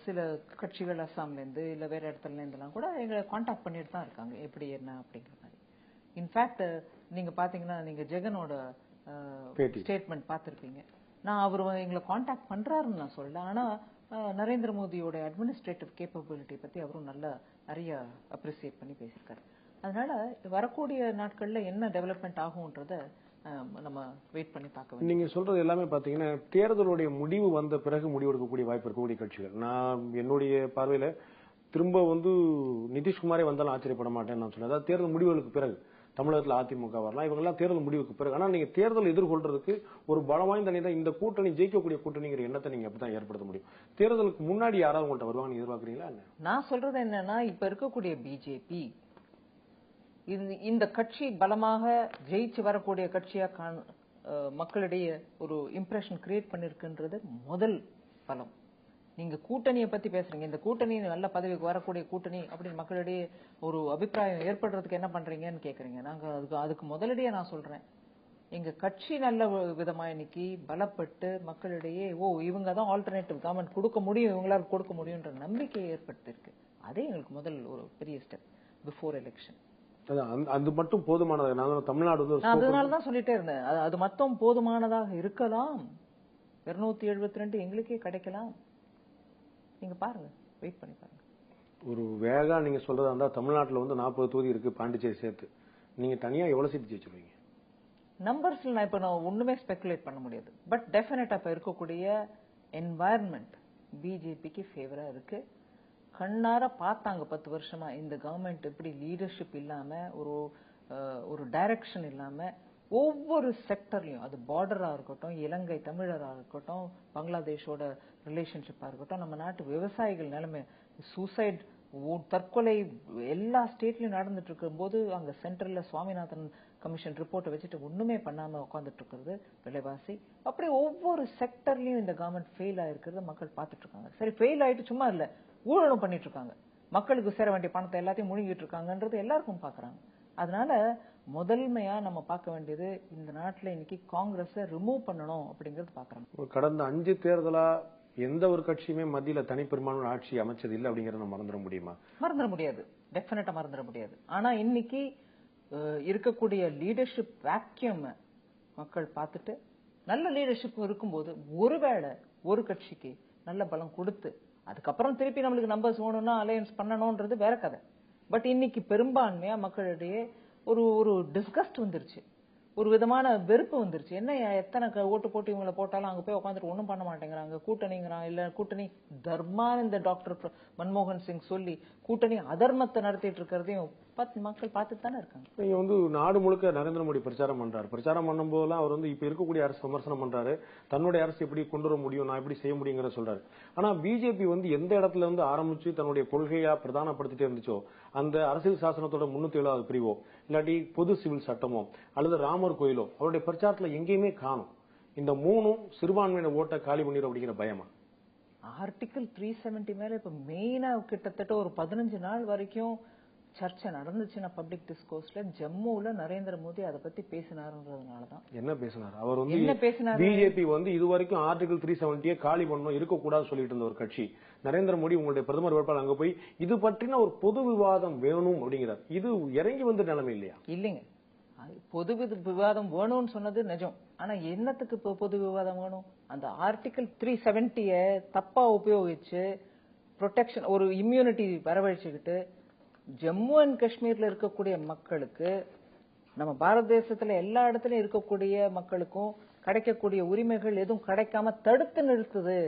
சில கட்சிகள் அஸ்ஸாம்ல இருந்து இல்ல வேற இடத்துல இருந்தெல்லாம் கூட எங்களை கான்டாக்ட் பண்ணிட்டு தான் இருக்காங்க, எப்படி என்ன அப்படிங்கிற மாதிரி. இன்ஃபேக்ட் நீங்க பாத்தீங்கன்னா நீங்க ஜெகனோட ஸ்டேட்மெண்ட் பார்த்திருப்பீங்க. நான் அவர் எங்களை கான்டாக்ட் பண்றாருன்னு நான் சொல்ல, ஆனா நரேந்திர மோடியோட அட்மினிஸ்ட்ரேட்டிவ் கேப்பபிலிட்டி பத்தி அவரும் நல்லா நிறைய அப்ரிசியேட் பண்ணி பேசியிருக்காரு. அதனால வரக்கூடிய நாட்கள்ல என்ன டெவலப்மெண்ட் ஆகும்ன்றத நம்ம வெயிட் பண்ணி பார்க்க வேண்டும். நீங்க சொல்றது எல்லாமே பாத்தீங்கன்னா தேர்தலுடைய முடிவு வந்த பிறகு முடிவெடுக்கக்கூடிய வாய்ப்பு இருக்கக்கூடிய கட்சிகள். நான் என்னுடைய பார்வையில திரும்ப வந்து நிதிஷ்குமாரே வந்தாலும் ஆச்சரியப்பட மாட்டேன்னு நான் சொன்னேன். அதாவது தேர்தல் முடிவுகளுக்கு பிறகு தமிழகத்தில் அதிமுக வரலாம், இவங்க எல்லாம் தேர்தல் முடிவுக்கு பிறகு. ஆனா நீங்க தேர்தல் எதிர்கொள்றதுக்கு ஒரு பலம் வாய்ந்த அணி தான் இந்த கூட்டணி, ஜெயிக்கக்கூடிய கூட்டணிங்கிற எண்ணத்தை நீங்க எப்படிதான் ஏற்படுத்த முடியும்? தேர்தலுக்கு முன்னாடி யாராவது உங்கள்கிட்ட வருவாங்க எதிர்பார்க்கறீங்களா? நான் சொல்றது என்னன்னா, இப்ப இருக்கக்கூடிய பிஜேபி இந்த கட்சி பலமாக ஜெயிச்சு வரக்கூடிய கட்சியா மக்களிடையே ஒரு இம்ப்ரெஷன் கிரியேட் பண்ணிருக்குன்றது முதல் பலம். நீங்க கூட்டணியை பத்தி பேசுறீங்க, இந்த கூட்டணி நல்ல பதவிக்கு வரக்கூடிய கூட்டணி அப்படின்னு மக்களிடையே ஒரு அபிப்பிராயம் ஏற்படுறதுக்கு என்ன பண்றீங்கன்னு கேக்குறீங்க. நாங்க அதுக்கு முதலடியே நான் சொல்றேன், எங்க கட்சி நல்ல விதமா இன்னைக்கு பலப்பட்டு மக்களிடையே இவங்க தான் ஆல்டர்னேட்டிவ் கவர்மெண்ட் கொடுக்க முடியும், இவங்களால கொடுக்க முடியும்ன்ற நம்பிக்கை ஏற்படுத்திருக்கு. அதே எங்களுக்கு முதல் ஒரு பெரிய ஸ்டெப் பிஃபோர் எலெக்ஷன். அது மட்டும் போதுமானது. தமிழ்நாடு அதனாலதான் சொல்லிட்டே இருந்தேன், அது மட்டும் போதுமானதாக இருக்கலாம். 272 எங்களுக்கே கிடைக்கலாம். நீங்க பாருங்க, வெயிட் பண்ணி பாருங்க. ஒரு வேகா நீங்க சொல்றதா இருந்தா தமிழ்நாட்டில் வந்து 40 தொகுதி இருக்கு, பாண்டிச்சேரி சேர்த்து. நீங்க தனியா எவ்வளவு சீட் ஜெயிச்சிருவீங்க? நம்பர்ஸ்ல நான் ஒண்ணுமே ஸ்பெகுலேட் பண்ண முடியாது. பட் டெஃபினட்டா இப்ப இருக்கக்கூடிய என்வாயர்மெண்ட் பிஜேபிக்கு ஃபேவரா இருக்கு. கண்ணார பார்த்தாங்க 10 வருஷமா இந்த கவர்மெண்ட் எப்படி லீடர்ஷிப் இல்லாம ஒரு டைரக்ஷன் இல்லாம ஒவ்வொரு செக்டர்லயும், அது பார்டரா இருக்கட்டும், இலங்கை தமிழரா இருக்கட்டும், பங்களாதேஷோட ரிலேஷன்ஷிப்பா இருக்கட்டும், நம்ம நாட்டு விவசாயிகள் நிலைமை, சூசைட் தற்கொலை எல்லா ஸ்டேட்லயும் நடந்துட்டு இருக்கும் போது அங்க சென்ட்ரல்ல சுவாமிநாதன் கமிஷன் ரிப்போர்ட்டை வச்சுட்டு ஒண்ணுமே பண்ணாம உட்காந்துட்டு இருக்கிறது விலைவாசி. அப்படி ஒவ்வொரு செக்டர்லயும் இந்த கவர்மெண்ட் ஃபெயில் ஆயிருக்கிறது மக்கள் பார்த்துட்டு இருக்காங்க. சரி, ஃபெயில் ஆயிட்டு சும்மா இல்ல, ஊழலும் பண்ணிட்டு இருக்காங்க, மக்களுக்கு சேர வேண்டிய பணத்தை எல்லாத்தையும் முழுங்கிட்டு இருக்காங்கன்றது எல்லாருக்கும் பாக்குறாங்க. அதனால முதன்மையா நம்ம பார்க்க வேண்டியது, இந்த நாட்டுல இன்னைக்கு காங்கிரஸ் ரிமூவ் பண்ணணும் அப்படிங்கறது பாக்குறாங்க. கடந்த 5 தேர்தலா எந்த ஒரு கட்சியுமே மத்தியில தனிப்பெரும்பான்மை ஆட்சி அமைச்சது இல்லை அப்படிங்கறத மறந்துட முடியுமா? மறந்துட முடியாது, டெஃபினட்டா மறந்துட முடியாது. ஆனா இன்னைக்கு இருக்கக்கூடிய லீடர்ஷிப் வேக்யூம் மக்கள் பார்த்துட்டு, நல்ல லீடர்ஷிப் இருக்கும்போது ஒருவேளை ஒரு கட்சிக்கு நல்ல பலம் கொடுத்து அதுக்கப்புறம் திருப்பி நம்மளுக்கு நம்பர்ஸ் வேணும்னா அலையன்ஸ் பண்ணணும்ன்றது வேற கதை. பட் இன்னைக்கு பெரும்பான்மையா மக்களிடையே ஒரு டிஸ்கஸ்ட் வந்துருச்சு, ஒரு விதமான வெறுப்பு வந்துருச்சு. என்ன எத்தனை ஓட்டு போட்டு இவங்களை போட்டாலும் அங்க போய் உட்காந்துட்டு ஒண்ணும் பண்ண மாட்டேங்கிறாங்க, கூட்டணிங்கிறான். இல்ல கூட்டணி தர்மானந்த டாக்டர் மன்மோகன் சிங் சொல்லி கூட்டணி அதர்மத்தை நடத்திட்டு இருக்கிறதையும் மக்கள் பார்த்துட்டு தானே இருக்காங்க. நீங்க வந்து நாடு முழுக்க நரேந்திர மோடி பிரச்சாரம் பண்றாரு. பிரச்சாரம் பண்ணும் போதெல்லாம் அவர் வந்து இப்ப இருக்கக்கூடிய அரசு விமர்சனம் பண்றாரு, தன்னுடைய அரசு எப்படி கொண்டு வர முடியும், நான் எப்படி செய்ய முடியுங்கிற சொல்றாரு. ஆனா பிஜேபி வந்து எந்த இடத்துல இருந்து ஆரம்பிச்சு தன்னுடைய கொள்கையா பிரதானப்படுத்திட்டே இருந்துச்சோ, அந்த அரசியல் சாசனத்தோட 307வது பிரிவோ இல்லாட்டி பொது சிவில் சட்டமோ அல்லது ராமர் கோயிலோ அவருடைய பிரச்சாரத்துல எங்கேயுமே காணும். இந்த 3 சிறுபான்மையின ஓட்டை காலி பண்ணிடும் அப்படிங்கிற பயமா? ஆர்டிகல் 370 மேல இப்ப மெயினா கிட்டத்தட்ட ஒரு 15 நாள் வரைக்கும் சர்ச்சை நடந்துச்சுன்னா பப்ளிக் டிஸ்கோர்ஸ்ல ஜம்முல நரேந்திர மோடி அதை பத்தி பேசினாருன்றதுனாலதான். என்ன பேசினார் அவர்? வந்து பிஜேபி வந்து இதுவரைக்கும் ஆர்டிகல் 370 காலி பண்ணணும், இருக்கக்கூடாது சொல்லிட்டு இருந்த ஒரு கட்சி. நரேந்திர மோடி உங்களுடைய பிரதமர் வேட்பாளர் அங்க போய் இது பற்றின ஒரு பொது விவாதம் வேணும் அப்படிங்கிறார். இது இறங்கி வந்து நிலைமை இல்லையா? இல்லைங்க, பொது விவாதம் வேணும்னு சொன்னது நிஜம். ஆனா என்னத்துக்கு பொது விவாதம் வேணும்? அந்த ஆர்டிகல் 370 தப்பா உபயோகிச்சு ப்ரொடெக்ஷன், ஒரு இம்யூனிட்டி வரவழைச்சுக்கிட்டு ஜம்மு அண்ட் காஷ்மீர்ல இருக்கக்கூடிய மக்களுக்கு நம்ம பாரத தேசத்துல எல்லா இடத்துலயும் இருக்கக்கூடிய மக்களுக்கும் கிடைக்கக்கூடிய உரிமைகள் எதுவும் கிடைக்காம தடுத்து நிறுத்துது.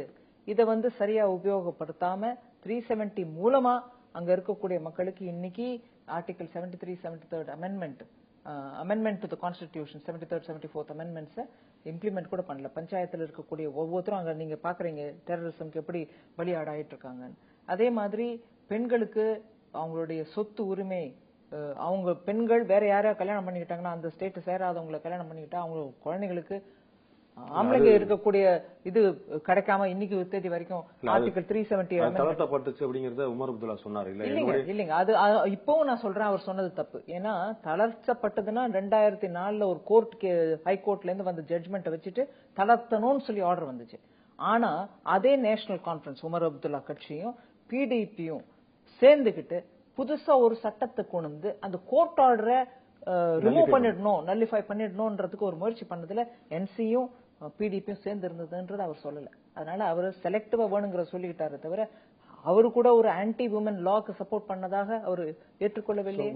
இதை சரியா உபயோகப்படுத்தாம 370 மூலமா அங்க இருக்கக்கூடிய மக்களுக்கு இன்னைக்கு article 73, 73rd amendment to the constitution 73rd, 74th amendments implement கூட பண்ணல. பஞ்சாயத்துல இருக்கக்கூடிய ஒவ்வொருத்தரும் அங்க நீங்க பாக்குறீங்க டெரரிசம்க்கு எப்படி பலியாடாயிட்டு இருக்காங்க. அதே மாதிரி பெண்களுக்கு அவங்களுடைய சொத்து உரிமை, அவங்க பெண்கள் வேற யாரையா கல்யாணம் பண்ணிக்கிட்டாங்கன்னா அந்த ஸ்டேட் சேராதவங்களை கல்யாணம் பண்ணிக்கிட்டா அவங்க குழந்தைகளுக்கு ஆம்பளைங்க இருக்கக்கூடிய இது கிடைக்காம இன்னைக்கு தேதி வரைக்கும் ஆர்டிகல் 370 தளர்த்தப்பட்டுச்சு அப்படிங்கறத உமர் அப்துல்லா சொன்னாரு. இல்லைங்க அது இப்பவும் நான் சொல்றேன் அவர் சொன்னது தப்பு. ஏன்னா தளர்த்தப்பட்டதுன்னா 2004ல ஒரு ஹைகோர்ட்ல இருந்து வந்த ஜட்ஜ்மெண்ட் வச்சுட்டு தளர்த்தணும்னு சொல்லி ஆர்டர் வந்துச்சு. ஆனா அதே நேஷனல் கான்ஃபரன்ஸ் உமர் அப்துல்லா கட்சியும் பிடிபியும் சேர்ந்துகிட்டு புதுசா ஒரு சட்டத்தை கொண்டு வந்து அந்த கோர்ட் ஆர்டரை ரிமூவ் பண்ணிடணும், நல்லிஃபை பண்ணிடணும்ன்றதுக்கு ஒரு முயற்சி பண்ணதுல என்சியும் பிடிபியும் சேர்ந்து இருந்ததுன்றது அவர் சொல்லல. அதனால அவர் செலக்டிவா வேணுங்கிற சொல்லிக்கிட்டாரு தவிர அவரு கூட ஒரு ஆன்டி உமன் லாக்கு சப்போர்ட் பண்ணதாக அவர் ஏற்றுக்கொள்ளவில்லை.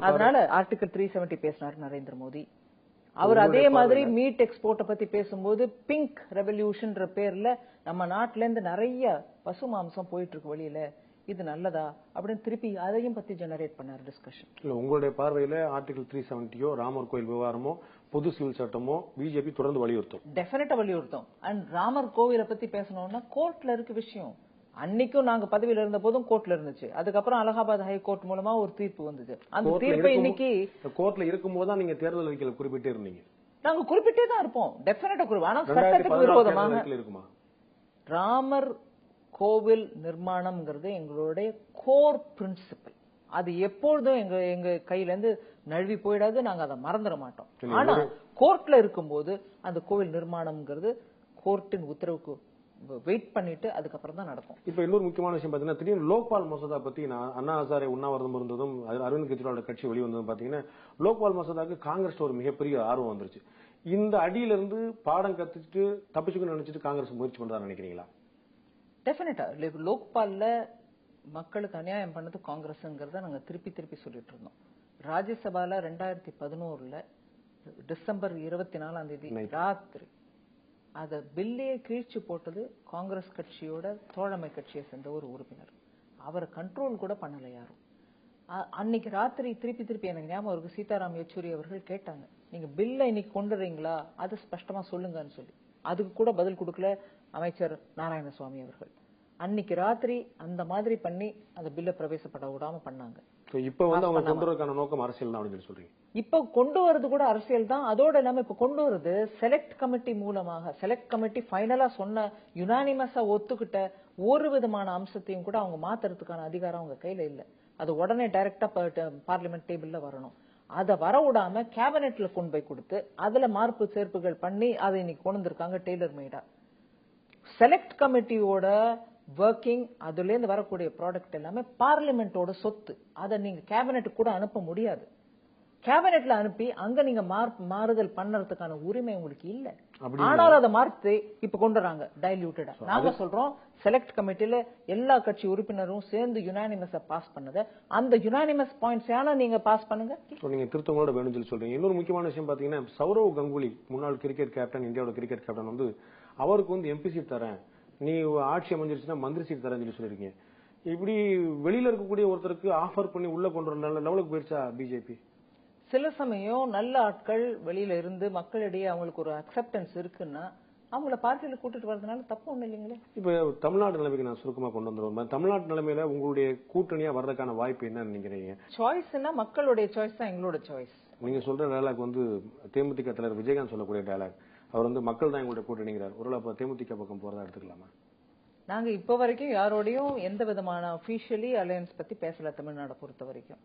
அதனால ஆர்டிகல் 370 பேசினார் நரேந்திர மோடி. அவர் அதே மாதிரி மீட் எக்ஸ்போர்ட்ட பத்தி பேசும்போது பிங்க் ரெவல்யூஷன் பேர்ல நம்ம நாட்டுல இருந்து நிறைய பசு மாംസം போயிட்டு இருக்கு வெளியில, இது நல்லதா அப்படின்னு திருப்பி அதையும் பத்தி ஜெனரேட் பண்ணாரு டிஸ்கஷன். இல்ல உங்களுடைய பார்வையில ஆர்டிகல் 370யோ ராமர் கோயில் விவகாரமோ பொது சிவில் சட்டமோ பிஜேபி தொடர்ந்து வலியுறுத்தும்? டெஃபினட்டா வலியுறுத்தும். அண்ட் ராமர் கோவிலை பத்தி பேசணும்னா கோர்ட்ல இருக்கு விஷயம். அன்னைக்கும் நாங்க பதவியில இருந்த போதும் கோர்ட்ல இருந்துச்சு. அதுக்கப்புறம் அலகாபாத் ஹை கோர்ட் மூலமா ஒரு தீர்ப்பு வந்தது. அந்த தீர்ப்பை இன்னைக்கு கோர்ட்ல இருக்கும்போது தான் நீங்க தேர்தல் அறிக்கையில குறிப்பிட்டே இருந்தீங்க. நாங்க குறிப்பிட்டே தான் இருப்போம். டெஃபினட்டா குறிப்பிட்டு. ஆனா சட்டத்துக்கு விரோதமாக இருக்குமா? ராமர் கோவில் நிர்மாணம்ங்கிறது எங்களுடைய கோர் பிரின்சிபல். அது எப்பொழுதும் எங்க கையில இருந்து நழுவி போயிடாது. நாங்க அதை மறந்துட மாட்டோம். ஆனா கோர்ட்ல இருக்கும்போது அந்த கோவில் நிர்மாணம்ங்கிறது கோர்ட்டின் உத்தரவுக்கு வெயிட் பண்ணிட்டு அதுக்கப்புறம் தான் நடக்கும். இப்ப இன்னொரு முக்கியமான விஷயம் பாத்தீங்கன்னா திடீர்னு லோக்பால் மசோதா பத்தி அண்ணா ஹசாரே உண்ணாவிரதம் இருந்ததும் அரவிந்த் கெஜ்ரிவாலோட கட்சி வெளிவந்ததும் பாத்தீங்கன்னா லோக்பால் மசோதாக்கு காங்கிரஸ் ஒரு மிகப்பெரிய ஆர்வம் வந்துருச்சு. இந்த அடியில இருந்து பாடம் கத்துட்டு தப்பிச்சுக்கணும்னு நினைச்சிட்டு காங்கிரஸ் முயற்சி பண்றதா நினைக்கிறீங்களா? டெஃபினட்டா லோக்பால்ல மக்களுக்கு அநியாயம் பண்ணது காங்கிரஸ்ங்கிறத நாங்க திருப்பி திருப்பி சொல்லிட்டு இருந்தோம். ராஜ்யசபால 2011 டிசம்பர் 24 ராத்திரி அத பில்லையே கீழ்ச்சி போட்டது காங்கிரஸ் கட்சியோட தோழமை கட்சியை சேர்ந்த ஒரு உறுப்பினர். அவரை கண்ட்ரோல் கூட பண்ணல யாரும். அன்னைக்கு ராத்திரி திருப்பி திருப்பி எனக்கு ஞாபகம் இருக்கு, சீதாராம் யெச்சூரி அவர்கள் கேட்டாங்க, நீங்க பில்லை இன்னைக்கு கொண்டு வரீங்களா, அது ஸ்பஷ்டமா சொல்லுங்கன்னு சொல்லி. அதுக்கு கூட பதில் கொடுக்கல அமைச்சர் நாராயணசுவாமி அவர்கள். அன்னைக்கு ராத்திரி அந்த மாதிரி பண்ணி அந்த பில்லை பிரவேசப்பட விடாம பண்ணாங்க. இப்ப அவங்க கொண்டு வரதுக்கான நோக்கம் அரசியல் தான் அப்படின்னு சொல்றீங்க? இப்ப கொண்டு வரது கூட அரசியல் தான். அதோட இல்லாம இப்ப கொண்டு வரது செலக்ட் கமிட்டி மூலமாக. செலக்ட் கமிட்டி ஃபைனலா சொன்ன யுனானிமஸா ஒத்துக்கிட்ட ஒரு விதமான அம்சத்தையும் கூட அவங்க மாத்துறதுக்கான அதிகாரம் அவங்க கையில இல்ல. அது உடனே டைரக்டா பார்லிமெண்ட் டேபிள்ல வரணும். அதை வர விடாம கேபினெட்ல கொண்டு போய் கொடுத்து அதுல மார்பு சேர்ப்புகள் பண்ணி அதை இன்னைக்கு கொண்டு வந்திருக்காங்க டெய்லர் மேடா. செலக்ட் கமிட்டியோட ஒர்க்கிங், அதுல இருந்து வரக்கூடிய ப்ராடக்ட் எல்லாமே பார்லிமெண்டோட சொத்து. அதை நீங்க கேபினெட் கூட அனுப்ப முடியாது. கேபினெட்ல அனுப்பி அங்க நீங்க மாறுதல் பண்ணறதுக்கான உரிமை உங்களுக்கு இல்ல. ஆனாலும் அதை மாற்றி இப்ப கொண்டு வராங்க டைல்யூட்டடா. நாங்க சொல்றோம் செலக்ட் கமிட்டில எல்லா கட்சி உறுப்பினரும் சேர்ந்து யுனானிமஸா பாஸ் பண்ணத அந்த யுனானிமஸ் பாயிண்ட்ஸ் ஏனா நீங்க பாஸ் பண்ணுங்க. நீங்க திருத்தங்களோட வேணும்னு சொல்லி சொல்றீங்க. இன்னொரு முக்கியமான விஷயம் பாத்தீங்கன்னா சௌரவ் கங்குலி முன்னாள் கிரிக்கெட் கேப்டன், இந்தியாவோட கிரிக்கெட் கேப்டன் அவருக்கு எம்பி சீட் தரேன், நீ ஆட்சி அமைஞ்சிருச்சுன்னா மந்திரி சீட் தரேன்னு சொல்லி சொல்லிருக்கீங்க. இப்படி வெளியில இருக்கக்கூடிய ஒருத்தருக்கு ஆஃபர் பண்ணி உள்ள கொண்டு வர லெவலுக்கு போயிருச்சா பிஜேபி? சில சமயம் நல்ல ஆட்கள் வெளியில இருந்து மக்களிடையே அவங்களுக்கு ஒரு அக்செப்டன்ஸ் இருக்குன்னா அவங்கள பார்ட்டியில கூட்டிட்டு வரதுனால தப்பு ஒண்ணு இல்லைங்களே. இப்ப தமிழ்நாடு நிலைமைக்கு நான் சுருக்கமா கொண்டு வந்துருவோம். தமிழ்நாட்டு நிலைமையில உங்களுடைய கூட்டணியா வர்றதுக்கான வாய்ப்பு என்ன நினைக்கிறீங்க? சாய்ஸ்னா மக்களுடைய சாய்ஸ் தான் எங்களோட சாய்ஸ். நீங்க சொல்ற டயலாக் தேமுதிக தலைவர் விஜயகாந்த் சொல்லக்கூடிய டயலாக். அவர் மக்கள் தான் எங்களுடைய கூட்டணிங்கிறார். ஒருவேளை தேமுதிக பக்கம் போறதா எடுத்துக்கலாமா? நாங்க இப்ப வரைக்கும் யாரோடையும் எந்த விதமான அபிஷியலி அலையன்ஸ் பத்தி பேசல தமிழ்நாடு பொறுத்த வரைக்கும்.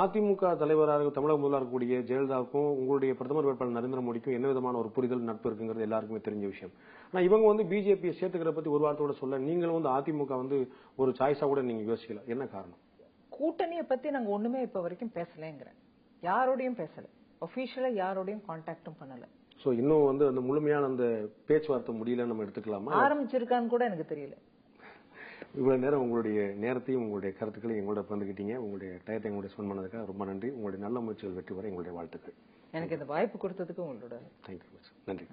அதிமுக தலைவராக தமிழக முதல்வராக இருக்கக்கூடிய ஜெயலலிதாவுக்கும் உங்களுடைய பிரதமர் வேட்பாளர் நரேந்திர மோடிக்கும் என்ன விதமான ஒரு புரிதல் நட்பு இருக்குங்கிறது எல்லாருக்குமே தெரிஞ்ச விஷயம். ஆனா இவங்க பிஜேபியை சேர்த்துக்கிற பத்தி ஒரு வார்த்தையோட சொல்ல, நீங்களும் அதிமுக ஒரு சாய்ஸா கூட நீங்க யோசிக்கல, என்ன காரணம்? கூட்டணியை பத்தி நாங்க ஒண்ணுமே இப்ப வரைக்கும் பேசலங்கிறேன். யாரோடையும் பேசல, அபிஷியலா யாரோடையும் கான்டாக்டும் பண்ணல. சோ இன்னும் அந்த முழுமையான அந்த பேச்சுவார்த்தை முடியல நம்ம எடுத்துக்கலாமா? ஆரம்பிச்சிருக்கான்னு கூட எனக்கு தெரியல. இவ்வளவு நேரம் உங்களுடைய நேரத்தையும் உங்களுடைய கருத்துக்களையும் எங்களோட பகிர்ந்துக்கிட்டீங்க. உங்களுடைய டயத்தை எங்களுடைய ஸ்பெண்ட் பண்ணதுக்காக ரொம்ப நன்றி. உங்களுடைய நல்ல முயற்சிகள் வெற்றி வர எங்களுடைய வாழ்த்துக்கள். எனக்கு இந்த வாய்ப்பு கொடுத்ததுக்கு உங்களோட தேங்க்யூ. நன்றி.